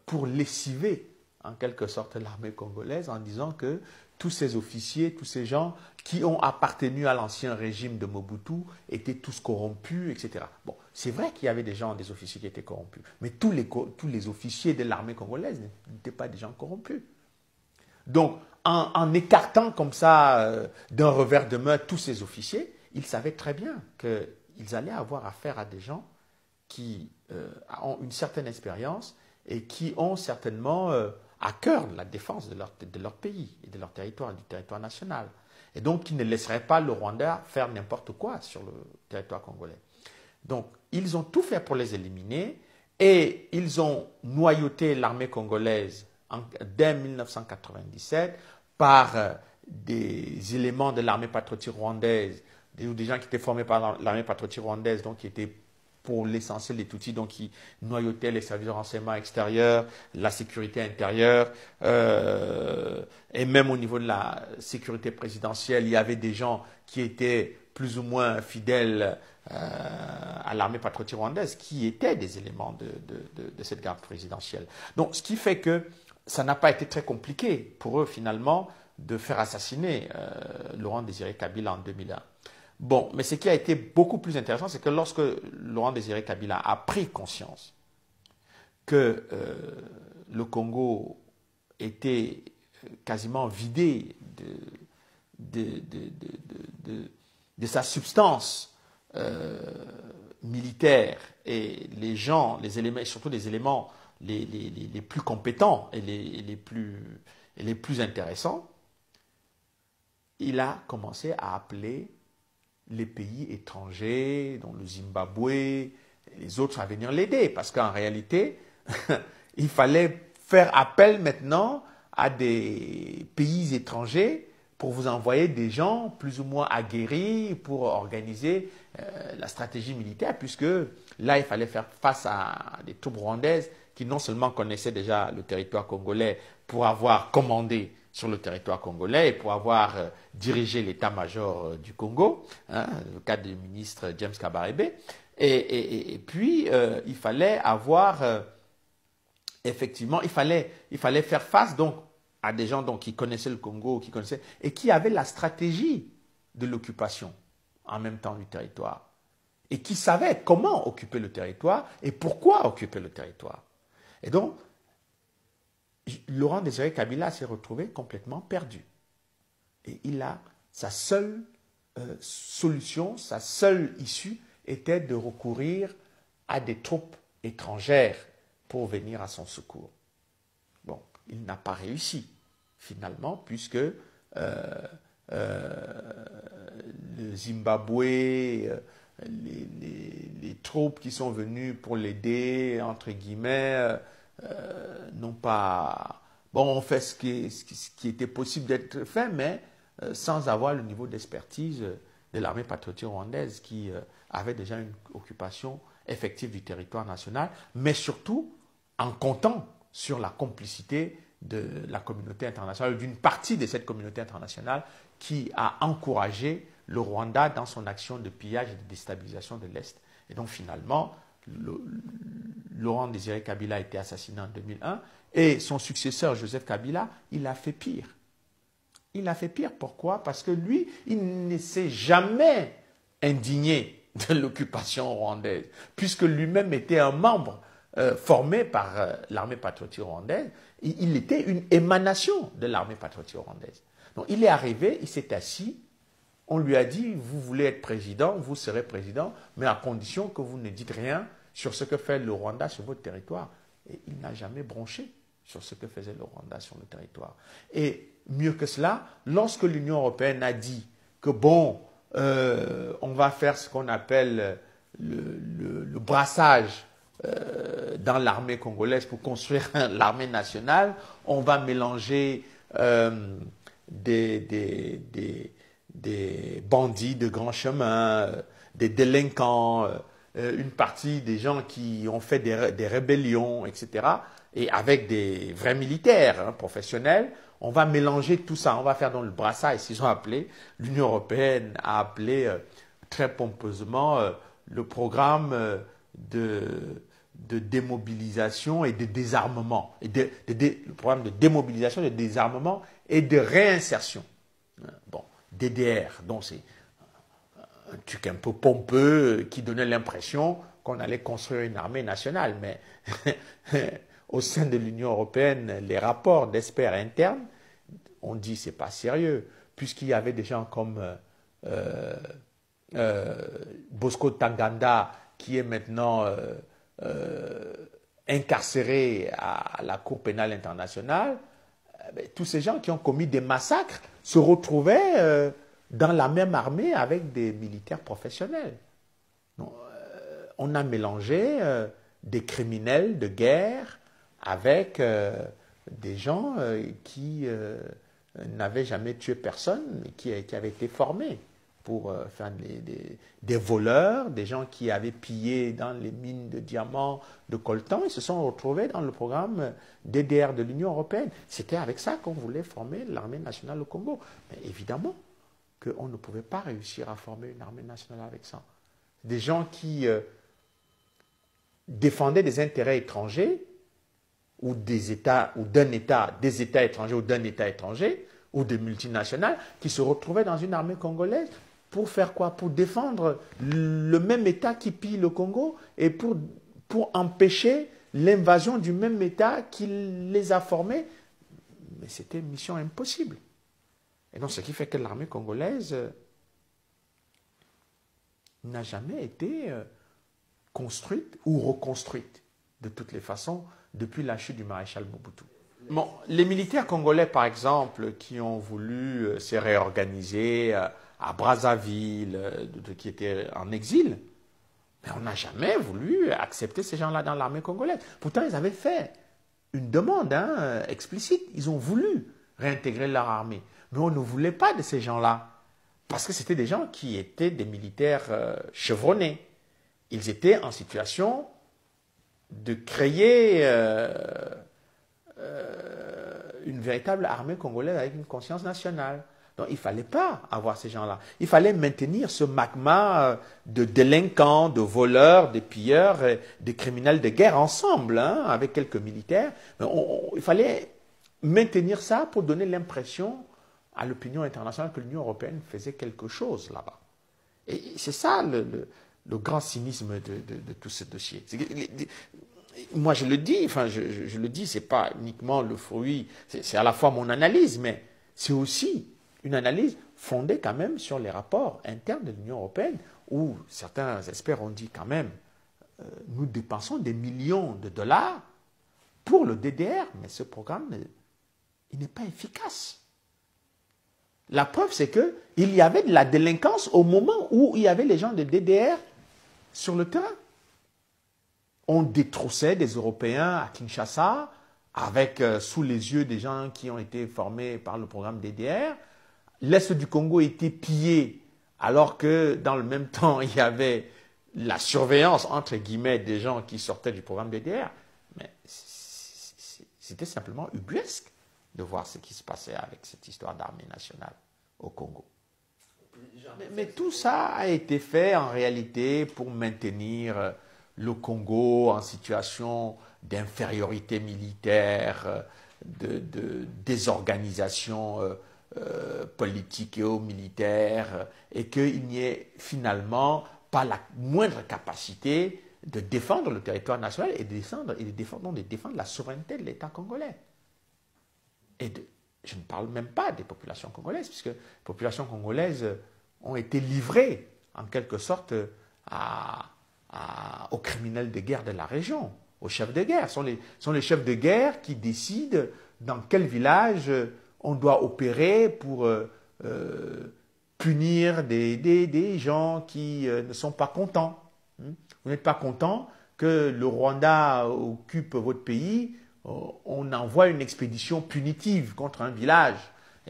pour lessiver en quelque sorte l'armée congolaise en disant que tous ces officiers, tous ces gens qui ont appartenu à l'ancien régime de Mobutu étaient tous corrompus, etc. Bon, c'est vrai qu'il y avait des officiers qui étaient corrompus, mais tous les officiers de l'armée congolaise n'étaient pas des gens corrompus. Donc, en écartant comme ça d'un revers de main tous ces officiers, ils savaient très bien qu'ils allaient avoir affaire à des gens qui ont une certaine expérience et qui ont certainement à cœur la défense de leur pays et de leur territoire, du territoire national. Et donc, qui ne laisseraient pas le Rwanda faire n'importe quoi sur le territoire congolais. Donc, ils ont tout fait pour les éliminer et ils ont noyauté l'armée congolaise dès 1997 par des éléments de l'armée patriotique rwandaise, des gens qui étaient formés par l'armée patriotique rwandaise, donc qui étaient pour l'essentiel des Tutsis, donc qui noyautaient les services de renseignement extérieurs, la sécurité intérieure, et même au niveau de la sécurité présidentielle, il y avait des gens qui étaient plus ou moins fidèles à l'armée patriotique rwandaise, qui étaient des éléments de cette garde présidentielle. Donc, ce qui fait que ça n'a pas été très compliqué pour eux, finalement, de faire assassiner Laurent Désiré Kabila en 2001. Bon, mais ce qui a été beaucoup plus intéressant, c'est que lorsque Laurent Désiré Kabila a pris conscience que le Congo était quasiment vidé de sa substance militaire et les éléments, surtout les éléments les plus compétents et les plus intéressants, il a commencé à appeler les pays étrangers, dont le Zimbabwe, et les autres, à venir l'aider. Parce qu'en réalité, il fallait faire appel maintenant à des pays étrangers pour vous envoyer des gens plus ou moins aguerris pour organiser la stratégie militaire, puisque là, il fallait faire face à des troupes rwandaises qui non seulement connaissaient déjà le territoire congolais pour avoir commandé sur le territoire congolais et pour avoir dirigé l'état-major du Congo, le cas du ministre James Kabarebe. Et puis, il fallait avoir, effectivement, il fallait faire face donc à des gens donc, qui connaissaient le Congo, et qui avaient la stratégie de l'occupation en même temps du territoire, et qui savaient comment occuper le territoire et pourquoi occuper le territoire. Et donc, Laurent Désiré Kabila s'est retrouvé complètement perdu. Et sa seule solution, sa seule issue était de recourir à des troupes étrangères pour venir à son secours. Bon, il n'a pas réussi, finalement, puisque le Zimbabwe, les troupes qui sont venues pour l'aider, entre guillemets, n'ont pas... Bon, on fait ce qui était possible d'être fait, mais sans avoir le niveau d'expertise de l'armée patriotique rwandaise qui avait déjà une occupation effective du territoire national, mais surtout en comptant sur la complicité de la communauté internationale, d'une partie de cette communauté internationale qui a encouragé le Rwanda dans son action de pillage et de déstabilisation de l'Est. Et donc finalement, Laurent Désiré Kabila a été assassiné en 2001 et son successeur Joseph Kabila, il a fait pire. Il a fait pire, pourquoi? Parce que lui, il ne s'est jamais indigné de l'occupation rwandaise, puisque lui-même était un membre formé par l'armée patriotique rwandaise. Il était une émanation de l'armée patriotique rwandaise. Donc il est arrivé, il s'est assis, on lui a dit, vous voulez être président, vous serez président, mais à condition que vous ne dites rien sur ce que fait le Rwanda sur votre territoire. Et il n'a jamais bronché sur ce que faisait le Rwanda sur le territoire. Et mieux que cela, lorsque l'Union européenne a dit que bon, on va faire ce qu'on appelle le brassage dans l'armée congolaise pour construire l'armée nationale, on va mélanger des bandits de grand chemin, des délinquants, une partie des gens qui ont fait des rébellions, etc. Et avec des vrais militaires professionnels, on va mélanger tout ça, on va faire dans le brassage, ils ont appelé, l'Union européenne a appelé très pompeusement le programme de démobilisation et de désarmement, le programme de démobilisation, de désarmement et de réinsertion. Bon, DDR, donc c'est un truc un peu pompeux qui donnait l'impression qu'on allait construire une armée nationale, mais au sein de l'Union européenne, les rapports d'experts internes ont dit c'est pas sérieux, puisqu'il y avait des gens comme Bosco Ntaganda qui est maintenant incarcéré à la Cour pénale internationale. Tous ces gens qui ont commis des massacres se retrouvaient dans la même armée avec des militaires professionnels. Donc, on a mélangé des criminels de guerre avec des gens qui n'avaient jamais tué personne, mais qui avaient été formés pour faire des voleurs, des gens qui avaient pillé dans les mines de diamants de coltan. Ils se sont retrouvés dans le programme DDR de l'Union européenne. C'était avec ça qu'on voulait former l'armée nationale au Congo. Mais évidemment qu'on ne pouvait pas réussir à former une armée nationale avec ça. Des gens qui défendaient des intérêts étrangers ou des États, ou des États étrangers ou d'un État étranger ou des multinationales qui se retrouvaient dans une armée congolaise pour faire quoi? Pour défendre le même État qui pille le Congo et pour empêcher l'invasion du même État qui les a formés. Mais c'était une mission impossible. Et donc, ce qui fait que l'armée congolaise n'a jamais été construite ou reconstruite de toutes les façons depuis la chute du maréchal Mobutu. Bon, les militaires congolais, par exemple, qui ont voulu se réorganiser à Brazzaville, qui étaient en exil, mais on n'a jamais voulu accepter ces gens-là dans l'armée congolaise. Pourtant, ils avaient fait une demande explicite. Ils ont voulu réintégrer leur armée. Mais on ne voulait pas de ces gens-là. Parce que c'était des gens qui étaient des militaires chevronnés. Ils étaient en situation de créer une véritable armée congolaise avec une conscience nationale. Donc il ne fallait pas avoir ces gens-là. Il fallait maintenir ce magma de délinquants, de voleurs, de pilleurs, de criminels de guerre ensemble, avec quelques militaires. Il fallait maintenir ça pour donner l'impression à l'opinion internationale que l'Union européenne faisait quelque chose là-bas. Et c'est ça le grand cynisme de tout ce dossier. Moi, je le dis, je le dis, c'est pas uniquement le fruit, c'est à la fois mon analyse, mais c'est aussi une analyse fondée quand même sur les rapports internes de l'Union européenne, où certains experts ont dit quand même, nous dépensons des millions de dollars pour le DDR, mais ce programme, il n'est pas efficace. La preuve, c'est qu'il y avait de la délinquance au moment où il y avait les gens de DDR sur le terrain. On détroussait des Européens à Kinshasa, avec sous les yeux des gens qui ont été formés par le programme DDR. L'Est du Congo était pillé, alors que dans le même temps, il y avait la surveillance, entre guillemets, des gens qui sortaient du programme DDR. Mais c'était simplement ubuesque de voir ce qui se passait avec cette histoire d'armée nationale au Congo. Mais tout ça a été fait en réalité pour maintenir le Congo en situation d'infériorité militaire, de désorganisation politique et militaire, et qu'il n'y ait finalement pas la moindre capacité de défendre le territoire national et de défendre la souveraineté de l'État congolais. Je ne parle même pas des populations congolaises, puisque les populations congolaises ont été livrées, en quelque sorte, aux criminels de guerre de la région, aux chefs de guerre. Ce sont les chefs de guerre qui décident dans quel village on doit opérer pour punir des gens qui ne sont pas contents. Vous n'êtes pas content que le Rwanda occupe votre pays, on envoie une expédition punitive contre un village.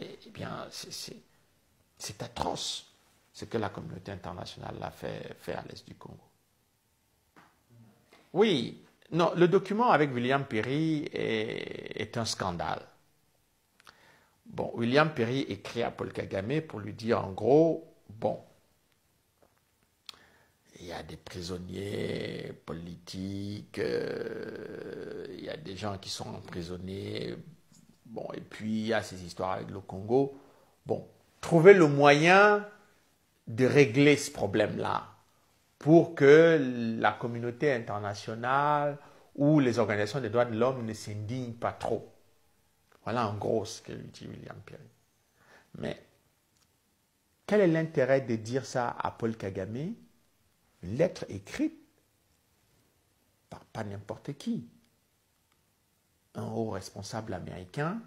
Eh bien, c'est atroce ce que la communauté internationale a fait à l'est du Congo. Oui, non, le document avec William Perry est un scandale. Bon, William Perry écrit à Paul Kagame pour lui dire en gros, bon, il y a des prisonniers politiques, il y a des gens qui sont emprisonnés, bon, et puis il y a ces histoires avec le Congo. Bon, trouvez le moyen de régler ce problème-là pour que la communauté internationale ou les organisations des droits de l'homme ne s'indignent pas trop. Voilà en gros ce que dit William Perry. Mais quel est l'intérêt de dire ça à Paul Kagame? Une lettre écrite par pas n'importe qui. Un haut responsable américain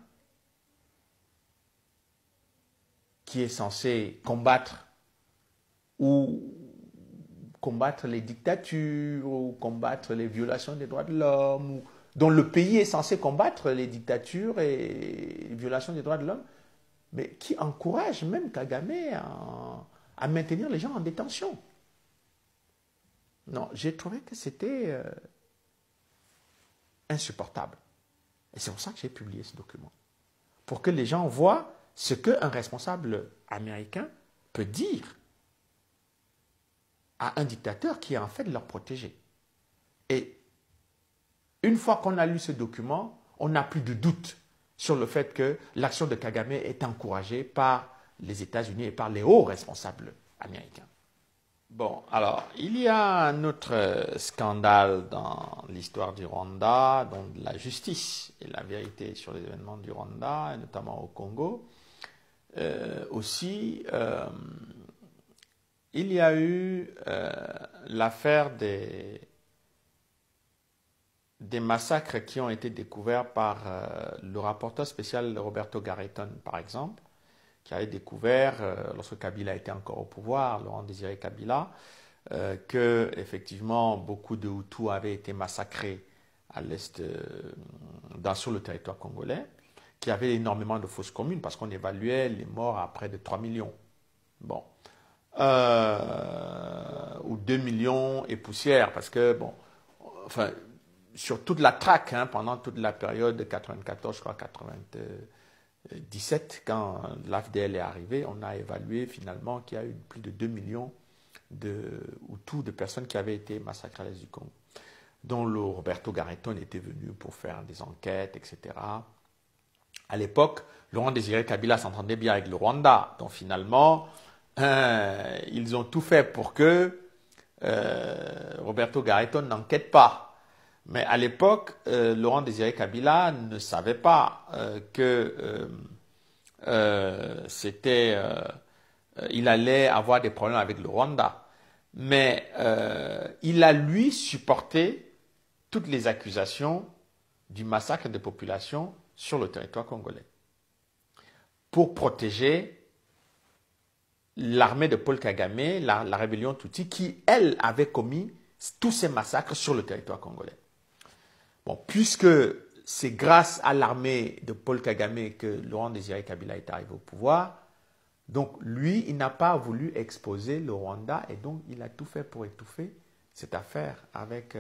qui est censé combattre les dictatures, ou combattre les violations des droits de l'homme, dont le pays est censé combattre les dictatures et les violations des droits de l'homme, mais qui encourage même Kagame à maintenir les gens en détention. Non, j'ai trouvé que c'était insupportable. Et c'est pour ça que j'ai publié ce document. Pour que les gens voient ce qu'un responsable américain peut dire à un dictateur qui est en fait leur protégé. Et une fois qu'on a lu ce document, on n'a plus de doute sur le fait que l'action de Kagame est encouragée par les États-Unis et par les hauts responsables américains. Bon, alors, il y a un autre scandale dans l'histoire du Rwanda, donc la justice et la vérité sur les événements du Rwanda, et notamment au Congo. Il y a eu l'affaire des massacres qui ont été découverts par le rapporteur spécial Roberto Garretton, par exemple, qui avait découvert, lorsque Kabila était encore au pouvoir, Laurent Désiré Kabila, que effectivement beaucoup de Hutus avaient été massacrés à l'est, sur le territoire congolais, qu'il y avait énormément de fausses communes, parce qu'on évaluait les morts à près de 3 millions. Bon. Ou 2 millions et poussière, parce que, bon, enfin, sur toute la traque, pendant toute la période de 94, je crois, 97, quand l'AFDL est arrivé, on a évalué finalement qu'il y a eu plus de 2 millions de Hutus, de personnes qui avaient été massacrées à l'est du Congo, dont le Roberto Garretton était venu pour faire des enquêtes, etc. À l'époque, Laurent Désiré Kabila s'entendait bien avec le Rwanda, donc finalement, ils ont tout fait pour que Roberto Garretton n'enquête pas. Mais à l'époque, Laurent Désiré Kabila ne savait pas il allait avoir des problèmes avec le Rwanda. Mais il a, lui, supporté toutes les accusations du massacre des populations sur le territoire congolais pour protéger l'armée de Paul Kagame, la rébellion Tutsi, qui, elle, avait commis tous ces massacres sur le territoire congolais. Bon, puisque c'est grâce à l'armée de Paul Kagame que Laurent Désiré Kabila est arrivé au pouvoir, donc lui, il n'a pas voulu exposer le Rwanda et donc il a tout fait pour étouffer cette affaire avec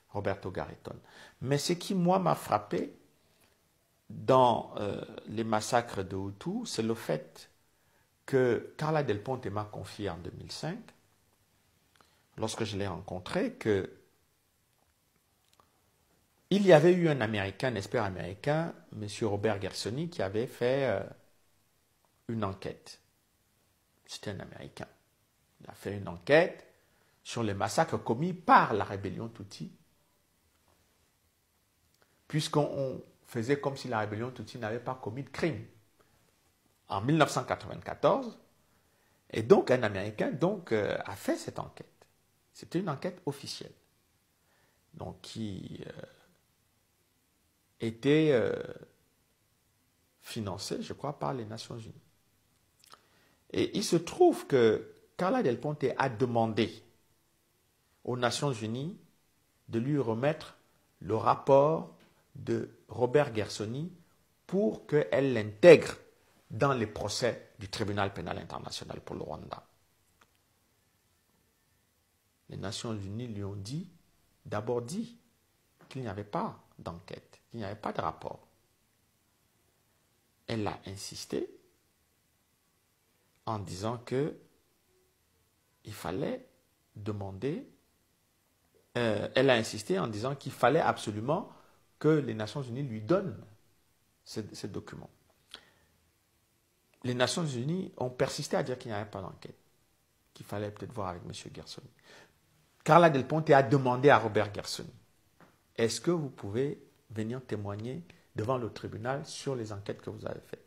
Roberto Garretón. Mais ce qui, moi, m'a frappé dans les massacres de Hutus, c'est le fait que Carla Del Ponte m'a confié en 2005, lorsque je l'ai rencontré, que il y avait eu un Américain, un expert américain, M. Robert Gersony, qui avait fait une enquête. C'était un Américain. Il a fait une enquête sur les massacres commis par la rébellion Tutsi, puisqu'on faisait comme si la rébellion Tutsi n'avait pas commis de crime. En 1994, et donc un Américain a fait cette enquête. C'était une enquête officielle, donc qui était financée, je crois, par les Nations Unies. Et il se trouve que Carla Del Ponte a demandé aux Nations Unies de lui remettre le rapport de Robert Gersony pour qu'elle l'intègre dans les procès du tribunal pénal international pour le Rwanda. Les Nations Unies lui ont d'abord dit qu'il n'y avait pas d'enquête, qu'il n'y avait pas de rapport. Elle a insisté en disant que il fallait demander, elle a insisté en disant qu'il fallait absolument que les Nations Unies lui donnent ces documents. Les Nations Unies ont persisté à dire qu'il n'y avait pas d'enquête, qu'il fallait peut-être voir avec M. Gersony. Carla Del Ponte a demandé à Robert Gersony, est-ce que vous pouvez venir témoigner devant le tribunal sur les enquêtes que vous avez faites?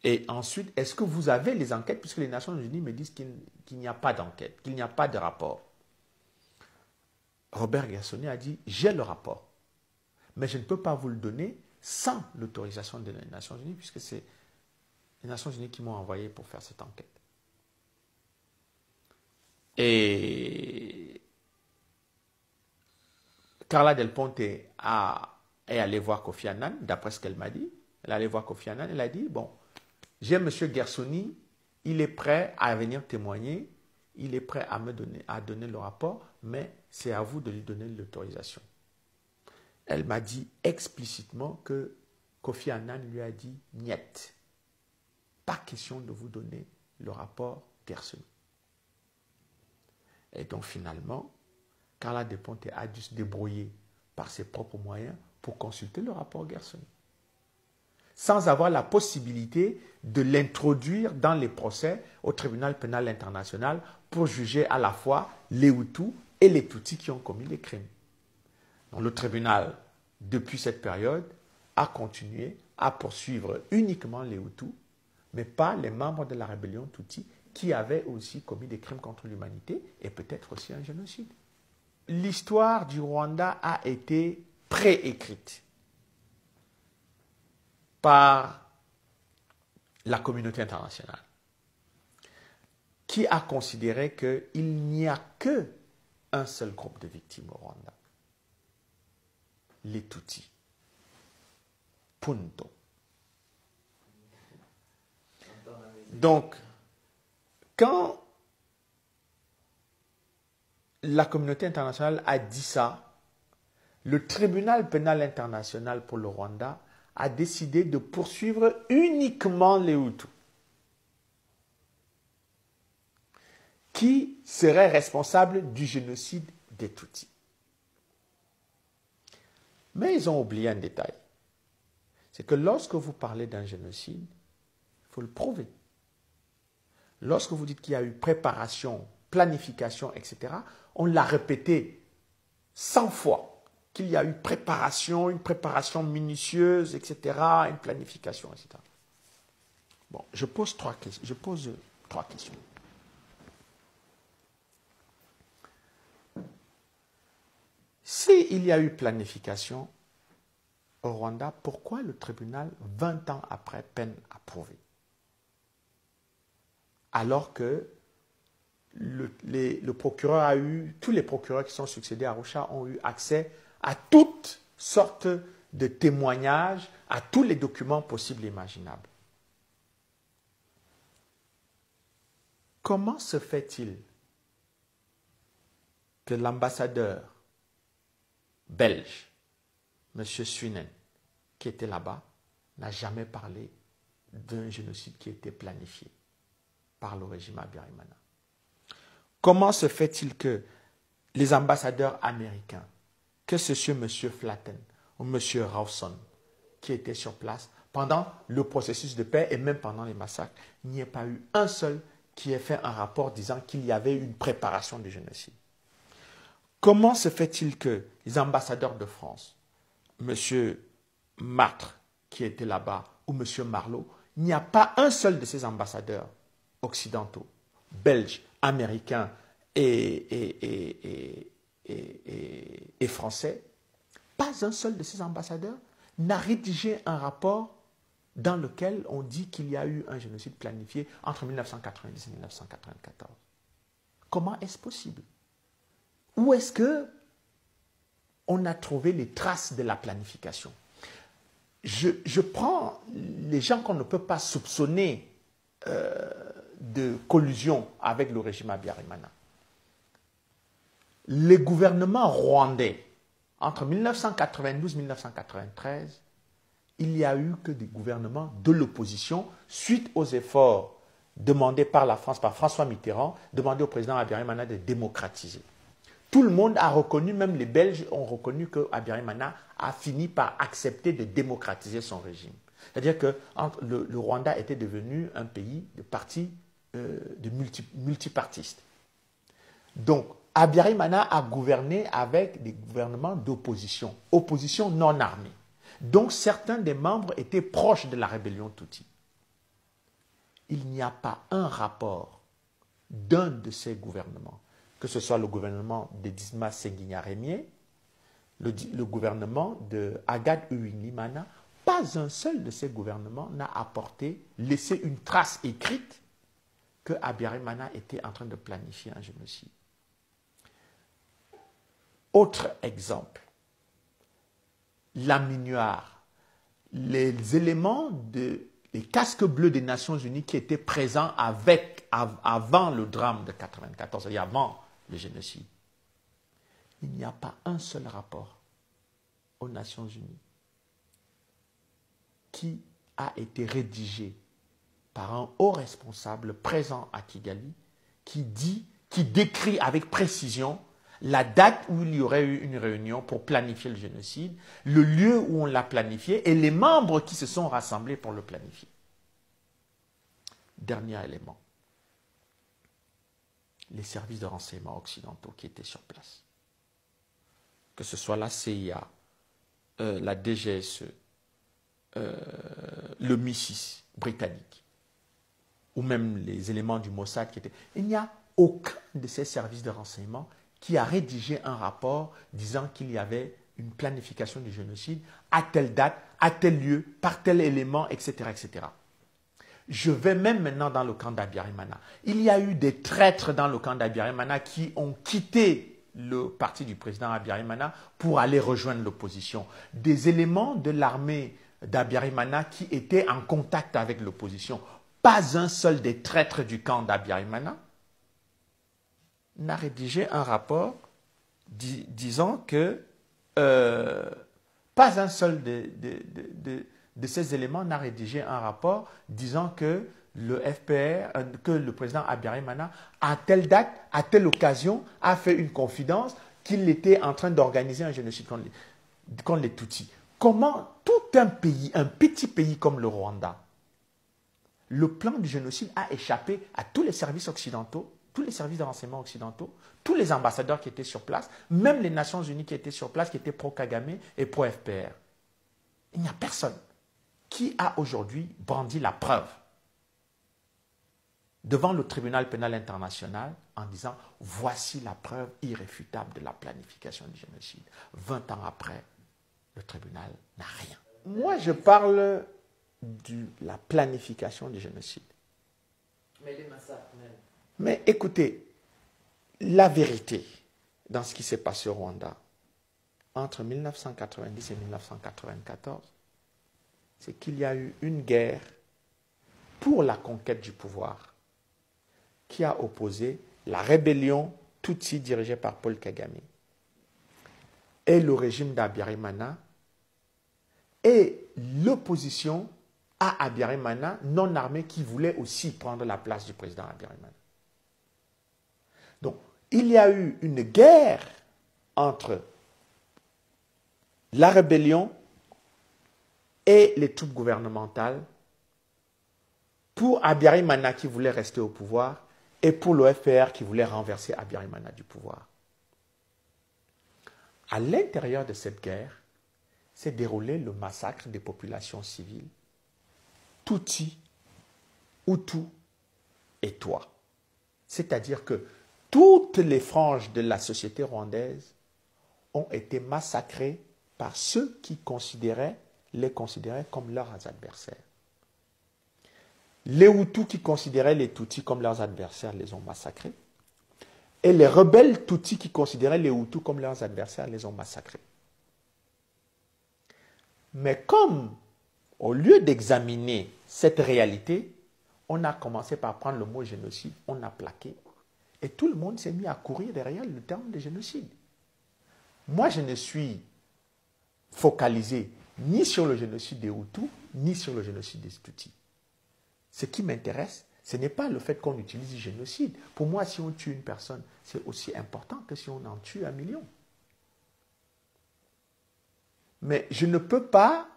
Et ensuite, est-ce que vous avez les enquêtes, puisque les Nations Unies me disent qu'il n'y a pas d'enquête, qu'il n'y a pas de rapport? Robert Gersony a dit, j'ai le rapport, mais je ne peux pas vous le donner sans l'autorisation des Nations Unies, puisque c'est les Nations Unies qui m'ont envoyé pour faire cette enquête. Et Carla Del Ponte est allée voir Kofi Annan, d'après ce qu'elle m'a dit. Elle est allée voir Kofi Annan, elle a dit, bon, j'ai M. Gersony, il est prêt à venir témoigner, il est prêt à donner le rapport, mais c'est à vous de lui donner l'autorisation. Elle m'a dit explicitement que Kofi Annan lui a dit « niet ». Pas question de vous donner le rapport Gersony. Et donc finalement, Carla Del Ponte a dû se débrouiller par ses propres moyens pour consulter le rapport Gersony, sans avoir la possibilité de l'introduire dans les procès au tribunal pénal international pour juger à la fois les Hutus et les Tutsis qui ont commis les crimes. Donc, le tribunal, depuis cette période, a continué à poursuivre uniquement les Hutus, mais pas les membres de la rébellion Tutsi qui avaient aussi commis des crimes contre l'humanité et peut-être aussi un génocide. L'histoire du Rwanda a été préécrite par la communauté internationale, qui a considéré qu'il n'y a qu'un seul groupe de victimes au Rwanda, les Tutsis. Punto. Donc, quand la communauté internationale a dit ça, le tribunal pénal international pour le Rwanda a décidé de poursuivre uniquement les Hutus, qui seraient responsables du génocide des Tutsis. Mais ils ont oublié un détail. C'est que lorsque vous parlez d'un génocide, il faut le prouver. Lorsque vous dites qu'il y a eu préparation, planification, etc., on l'a répété 100 fois qu'il y a eu préparation, une préparation minutieuse, etc., une planification, etc. Bon, je pose trois questions. S'il y a eu planification au Rwanda, pourquoi le tribunal, 20 ans après, peine à prouver? Alors que le procureur a eu, tous les procureurs qui sont succédés à Arusha ont eu accès à toutes sortes de témoignages, à tous les documents possibles et imaginables. Comment se fait-il que l'ambassadeur belge, M. Swinen, qui était là-bas, n'a jamais parlé d'un génocide qui était planifié par le régime Habyarimana. Comment se fait-il que les ambassadeurs américains, que ce soit M. Flatten ou M. Rawson, qui étaient sur place pendant le processus de paix et même pendant les massacres, il n'y ait pas eu un seul qui ait fait un rapport disant qu'il y avait une préparation du génocide? Comment se fait-il que les ambassadeurs de France, M. Matre, qui était là-bas, ou M. Marleau, il n'y a pas un seul de ces ambassadeurs occidentaux, belges, américains et français, pas un seul de ces ambassadeurs n'a rédigé un rapport dans lequel on dit qu'il y a eu un génocide planifié entre 1990 et 1994. Comment est-ce possible? Où est-ce que on a trouvé les traces de la planification? Je prends les gens qu'on ne peut pas soupçonner de collusion avec le régime Habyarimana. Les gouvernements rwandais, entre 1992 et 1993, il n'y a eu que des gouvernements de l'opposition suite aux efforts demandés par la France, par François Mitterrand, demandés au président Habyarimana de démocratiser. Tout le monde a reconnu, même les Belges ont reconnu que Habyarimana a fini par accepter de démocratiser son régime. C'est-à-dire que le Rwanda était devenu un pays de parti multipartiste. Donc, Habyarimana a gouverné avec des gouvernements d'opposition, opposition non armée. Donc, certains des membres étaient proches de la rébellion Tutsi. Il n'y a pas un rapport d'un de ces gouvernements, que ce soit le gouvernement de Dismas Senginya-Rémier, le gouvernement de Agathe Uwinglimana, pas un seul de ces gouvernements n'a laissé une trace écrite que Habyarimana était en train de planifier un génocide. Autre exemple, la minuar, les éléments les casques bleus des Nations Unies qui étaient présents avant le drame de 1994 et avant le génocide. Il n'y a pas un seul rapport aux Nations Unies qui a été rédigé par un haut responsable présent à Kigali qui décrit avec précision la date où il y aurait eu une réunion pour planifier le génocide, le lieu où on l'a planifié et les membres qui se sont rassemblés pour le planifier. Dernier élément, les services de renseignement occidentaux qui étaient sur place. Que ce soit la CIA, la DGSE, le MI6 britannique, ou même les éléments du Mossad qui étaient... Il n'y a aucun de ces services de renseignement qui a rédigé un rapport disant qu'il y avait une planification du génocide à telle date, à tel lieu, par tel élément, etc., etc. Je vais même maintenant dans le camp d'Habyarimana. Il y a eu des traîtres dans le camp d'Habyarimana qui ont quitté le parti du président Habyarimana pour aller rejoindre l'opposition. Des éléments de l'armée d'Habyarimana qui étaient en contact avec l'opposition. Pas un seul des traîtres du camp d'Habyarimana n'a rédigé un rapport disant que pas un seul de ces éléments n'a rédigé un rapport disant que le FPR, que le président Habyarimana, à telle date, à telle occasion, a fait une confidence qu'il était en train d'organiser un génocide contre les Tutsis. Comment tout un pays, un petit pays comme le Rwanda, le plan du génocide a échappé à tous les services occidentaux, tous les services de renseignement occidentaux, tous les ambassadeurs qui étaient sur place, même les Nations Unies qui étaient sur place, qui étaient pro-Kagame et pro-FPR. Il n'y a personne qui a aujourd'hui brandi la preuve devant le tribunal pénal international en disant « Voici la preuve irréfutable de la planification du génocide ». 20 ans après, le tribunal n'a rien. Moi, je parle de la planification du génocide. Mais les massacres même. Mais écoutez, la vérité dans ce qui s'est passé au Rwanda entre 1990 et 1994, c'est qu'il y a eu une guerre pour la conquête du pouvoir qui a opposé la rébellion Tutsi dirigé par Paul Kagame et le régime d'Abiyarimana et l'opposition à Abiyarimana non armée qui voulait aussi prendre la place du président Abiyarimana. Donc, il y a eu une guerre entre la rébellion et les troupes gouvernementales pour Abiyarimana qui voulait rester au pouvoir et pour l'OFR qui voulait renverser Abiyarimana du pouvoir. À l'intérieur de cette guerre s'est déroulé le massacre des populations civiles, Tutsi, Hutu et Twa. C'est-à-dire que toutes les franges de la société rwandaise ont été massacrées par ceux qui les considéraient comme leurs adversaires. Les Hutus qui considéraient les Tutsis comme leurs adversaires les ont massacrés. Et les rebelles Tutsis qui considéraient les Hutus comme leurs adversaires les ont massacrés. Mais comme, au lieu d'examiner cette réalité, on a commencé par prendre le mot génocide, on a plaqué. Et tout le monde s'est mis à courir derrière le terme de génocide. Moi, je ne suis focalisé ni sur le génocide des Hutus, ni sur le génocide des Tutsis. Ce qui m'intéresse, ce n'est pas le fait qu'on utilise génocide. Pour moi, si on tue une personne, c'est aussi important que si on en tue 1 million. Mais je ne peux pas,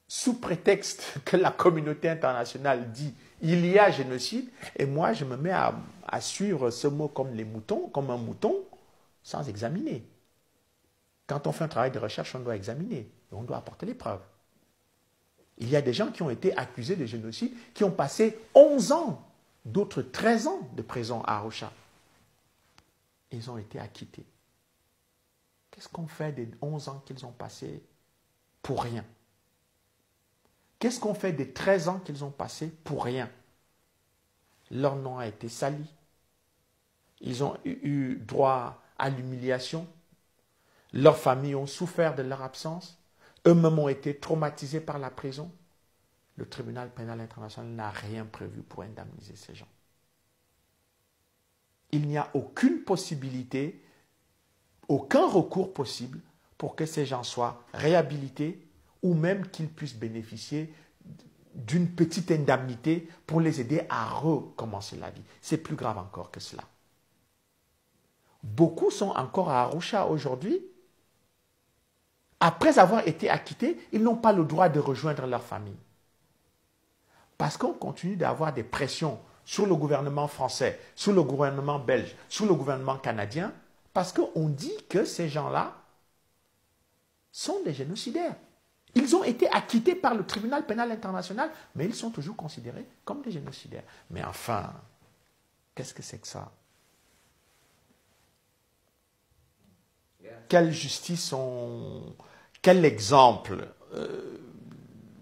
sous prétexte que la communauté internationale dit il y a génocide, et moi je me mets à suivre ce mot comme les moutons, comme un mouton, sans examiner. Quand on fait un travail de recherche, on doit examiner, et on doit apporter les preuves. Il y a des gens qui ont été accusés de génocide, qui ont passé 11 ans, d'autres 13 ans de prison à Arusha. Ils ont été acquittés. Qu'est-ce qu'on fait des 11 ans qu'ils ont passés pour rien? Qu'est-ce qu'on fait des 13 ans qu'ils ont passés pour rien? Leur nom a été sali. Ils ont eu droit à l'humiliation. Leurs familles ont souffert de leur absence. Eux-mêmes ont été traumatisés par la prison. Le tribunal pénal international n'a rien prévu pour indemniser ces gens. Il n'y a aucune possibilité, aucun recours possible pour que ces gens soient réhabilités ou même qu'ils puissent bénéficier d'une petite indemnité pour les aider à recommencer la vie. C'est plus grave encore que cela. Beaucoup sont encore à Arusha aujourd'hui. Après avoir été acquittés, ils n'ont pas le droit de rejoindre leur famille. Parce qu'on continue d'avoir des pressions sur le gouvernement français, sur le gouvernement belge, sur le gouvernement canadien, parce qu'on dit que ces gens-là sont des génocidaires. Ils ont été acquittés par le tribunal pénal international, mais ils sont toujours considérés comme des génocidaires. Mais enfin, qu'est-ce que c'est que ça? Quelle justice quel exemple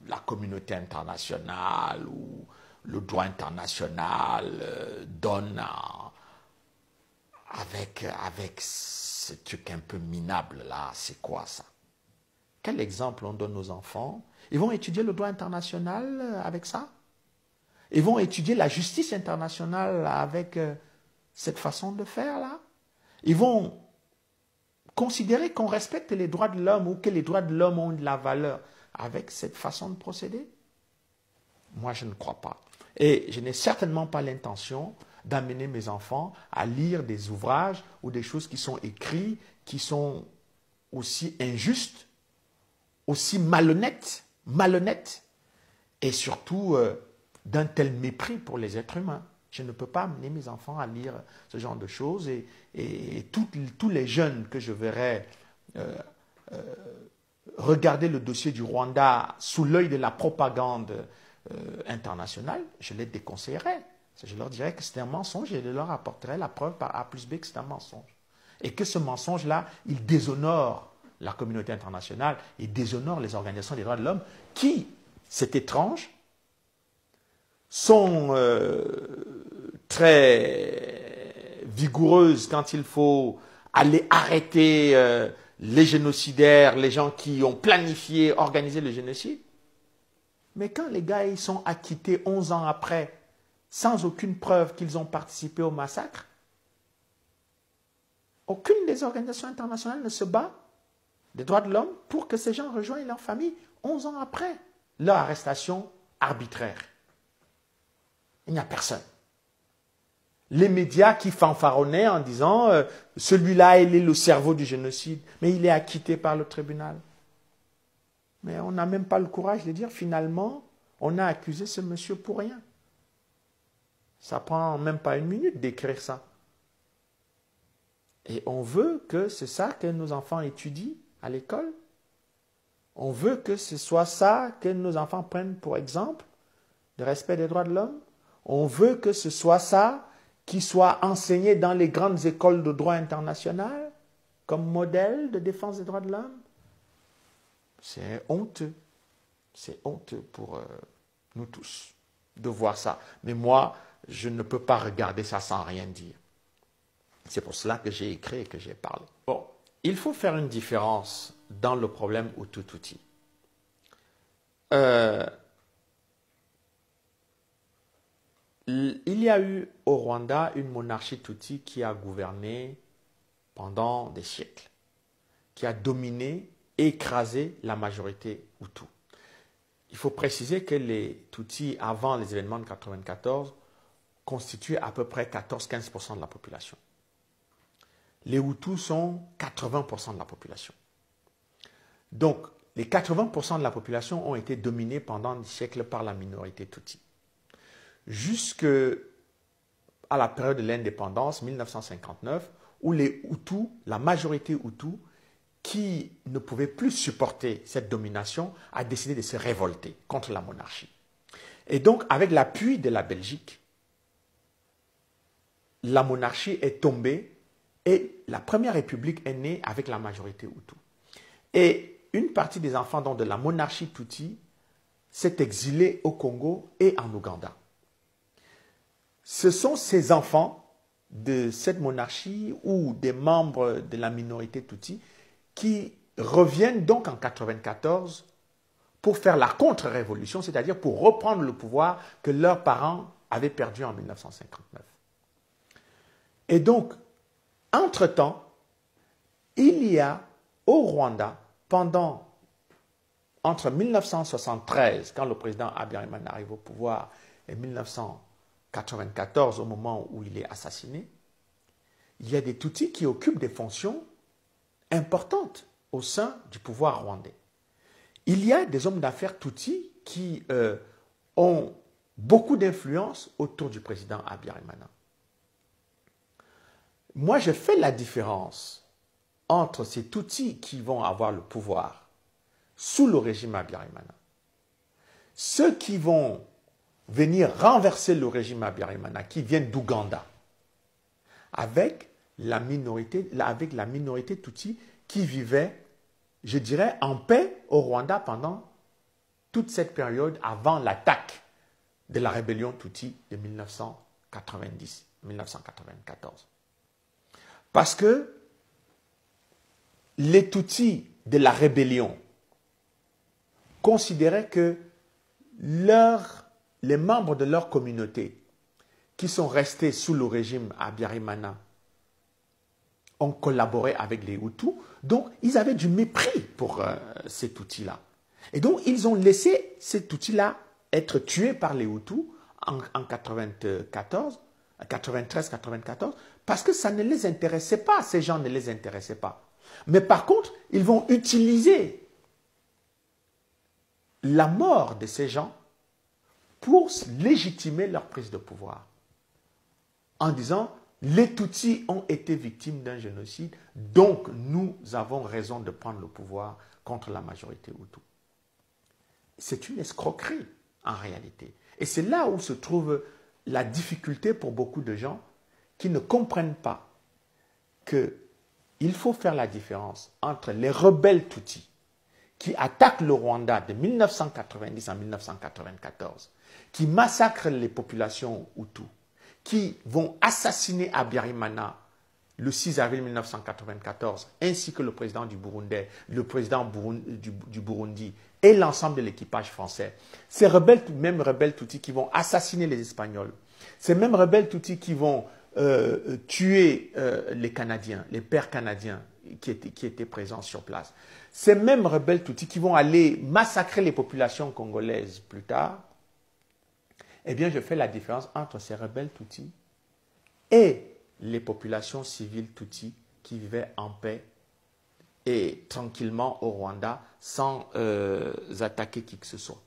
la communauté internationale ou le droit international donne avec ce truc un peu minable là? C'est quoi ça? Quel exemple on donne aux enfants? Ils vont étudier le droit international avec ça? Ils vont étudier la justice internationale avec cette façon de faire là? Ils vont considérer qu'on respecte les droits de l'homme ou que les droits de l'homme ont de la valeur avec cette façon de procéder? Moi, je ne crois pas. Et je n'ai certainement pas l'intention d'amener mes enfants à lire des ouvrages ou des choses qui sont écrites, qui sont aussi injustes, aussi malhonnêtes, et surtout d'un tel mépris pour les êtres humains. Je ne peux pas amener mes enfants à lire ce genre de choses et tous les jeunes que je verrai regarder le dossier du Rwanda sous l'œil de la propagande internationale, je les déconseillerais. Je leur dirais que c'est un mensonge et je leur apporterai la preuve par A plus B que c'est un mensonge. Et que ce mensonge-là, il déshonore la communauté internationale, il déshonore les organisations des droits de l'homme qui, c'est étrange, sont très vigoureuses quand il faut aller arrêter les génocidaires, les gens qui ont planifié, organisé le génocide. Mais quand les gars ils sont acquittés 11 ans après, sans aucune preuve qu'ils ont participé au massacre, Aucune des organisations internationales ne se bat des droits de l'homme pour que ces gens rejoignent leur famille 11 ans après leur arrestation arbitraire. Il n'y a personne. Les médias qui fanfaronnaient en disant celui-là, il est le cerveau du génocide, mais il est acquitté par le tribunal. Mais on n'a même pas le courage de dire finalement, on a accusé ce monsieur pour rien. Ça prend même pas une minute d'écrire ça. Et on veut que c'est ça que nos enfants étudient à l'école. On veut que ce soit ça que nos enfants prennent pour exemple de respect des droits de l'homme. On veut que ce soit ça qui soit enseigné dans les grandes écoles de droit international comme modèle de défense des droits de l'homme. C'est honteux. C'est honteux pour nous tous de voir ça. Mais moi, je ne peux pas regarder ça sans rien dire. C'est pour cela que j'ai écrit et que j'ai parlé. Bon, il faut faire une différence dans le problème Hutu-Tutsi. Il y a eu au Rwanda une monarchie Tutsi qui a gouverné pendant des siècles, qui a dominé et écrasé la majorité Hutu. Il faut préciser que les Tutsis, avant les événements de 1994, constituaient à peu près 14-15% de la population. Les Hutus sont 80% de la population. Donc, les 80% de la population ont été dominés pendant des siècles par la minorité Tutsi. Jusqu'à la période de l'indépendance, 1959, où les Hutus, la majorité Hutu, qui ne pouvait plus supporter cette domination, a décidé de se révolter contre la monarchie. Et donc, avec l'appui de la Belgique, la monarchie est tombée et la première république est née avec la majorité Hutu. Et une partie des enfants donc, de la monarchie Tutsi s'est exilée au Congo et en Ouganda. Ce sont ces enfants de cette monarchie ou des membres de la minorité Tutsi qui reviennent donc en 1994 pour faire la contre-révolution, c'est-à-dire pour reprendre le pouvoir que leurs parents avaient perdu en 1959. Et donc, entre-temps, il y a au Rwanda, entre 1973, quand le président Habyarimana arrive au pouvoir, et 1994, au moment où il est assassiné, il y a des Tutsis qui occupent des fonctions importantes au sein du pouvoir rwandais. Il y a des hommes d'affaires Tutsis qui ont beaucoup d'influence autour du président Habyarimana. Moi, je fais la différence entre ces Tutsis qui vont avoir le pouvoir sous le régime Habyarimana, ceux qui vont venir renverser le régime Habyarimana, qui viennent d'Ouganda, avec la minorité Tutsi qui vivait, je dirais, en paix au Rwanda pendant toute cette période avant l'attaque de la rébellion Tutsi de 1994. Parce que les Tutsis de la rébellion considéraient que les membres de leur communauté qui sont restés sous le régime Habyarimana ont collaboré avec les Hutus, donc ils avaient du mépris pour ces Tutsis-là. Et donc ils ont laissé ces Tutsis-là être tués par les Hutus en 93-94, parce que ça ne les intéressait pas, ces gens ne les intéressaient pas. Mais par contre, ils vont utiliser la mort de ces gens pour légitimer leur prise de pouvoir. En disant, les Tutsis ont été victimes d'un génocide, donc nous avons raison de prendre le pouvoir contre la majorité Hutu. C'est une escroquerie, en réalité. Et c'est là où se trouve la difficulté pour beaucoup de gens qui ne comprennent pas qu'il faut faire la différence entre les rebelles Tutsis qui attaquent le Rwanda de 1990 à 1994, qui massacrent les populations Hutus, qui vont assassiner Habyarimana le 6 avril 1994, ainsi que le président du Burundi, du Burundi et l'ensemble de l'équipage français. Ces mêmes rebelles Tutsis qui vont assassiner les Espagnols, ces mêmes rebelles Tutsis qui vont tuer les Canadiens, les pères canadiens qui étaient présents sur place. Ces mêmes rebelles Tutsis qui vont aller massacrer les populations congolaises plus tard, eh bien, je fais la différence entre ces rebelles Tutsis et les populations civiles Tutsis qui vivaient en paix et tranquillement au Rwanda sans attaquer qui que ce soit.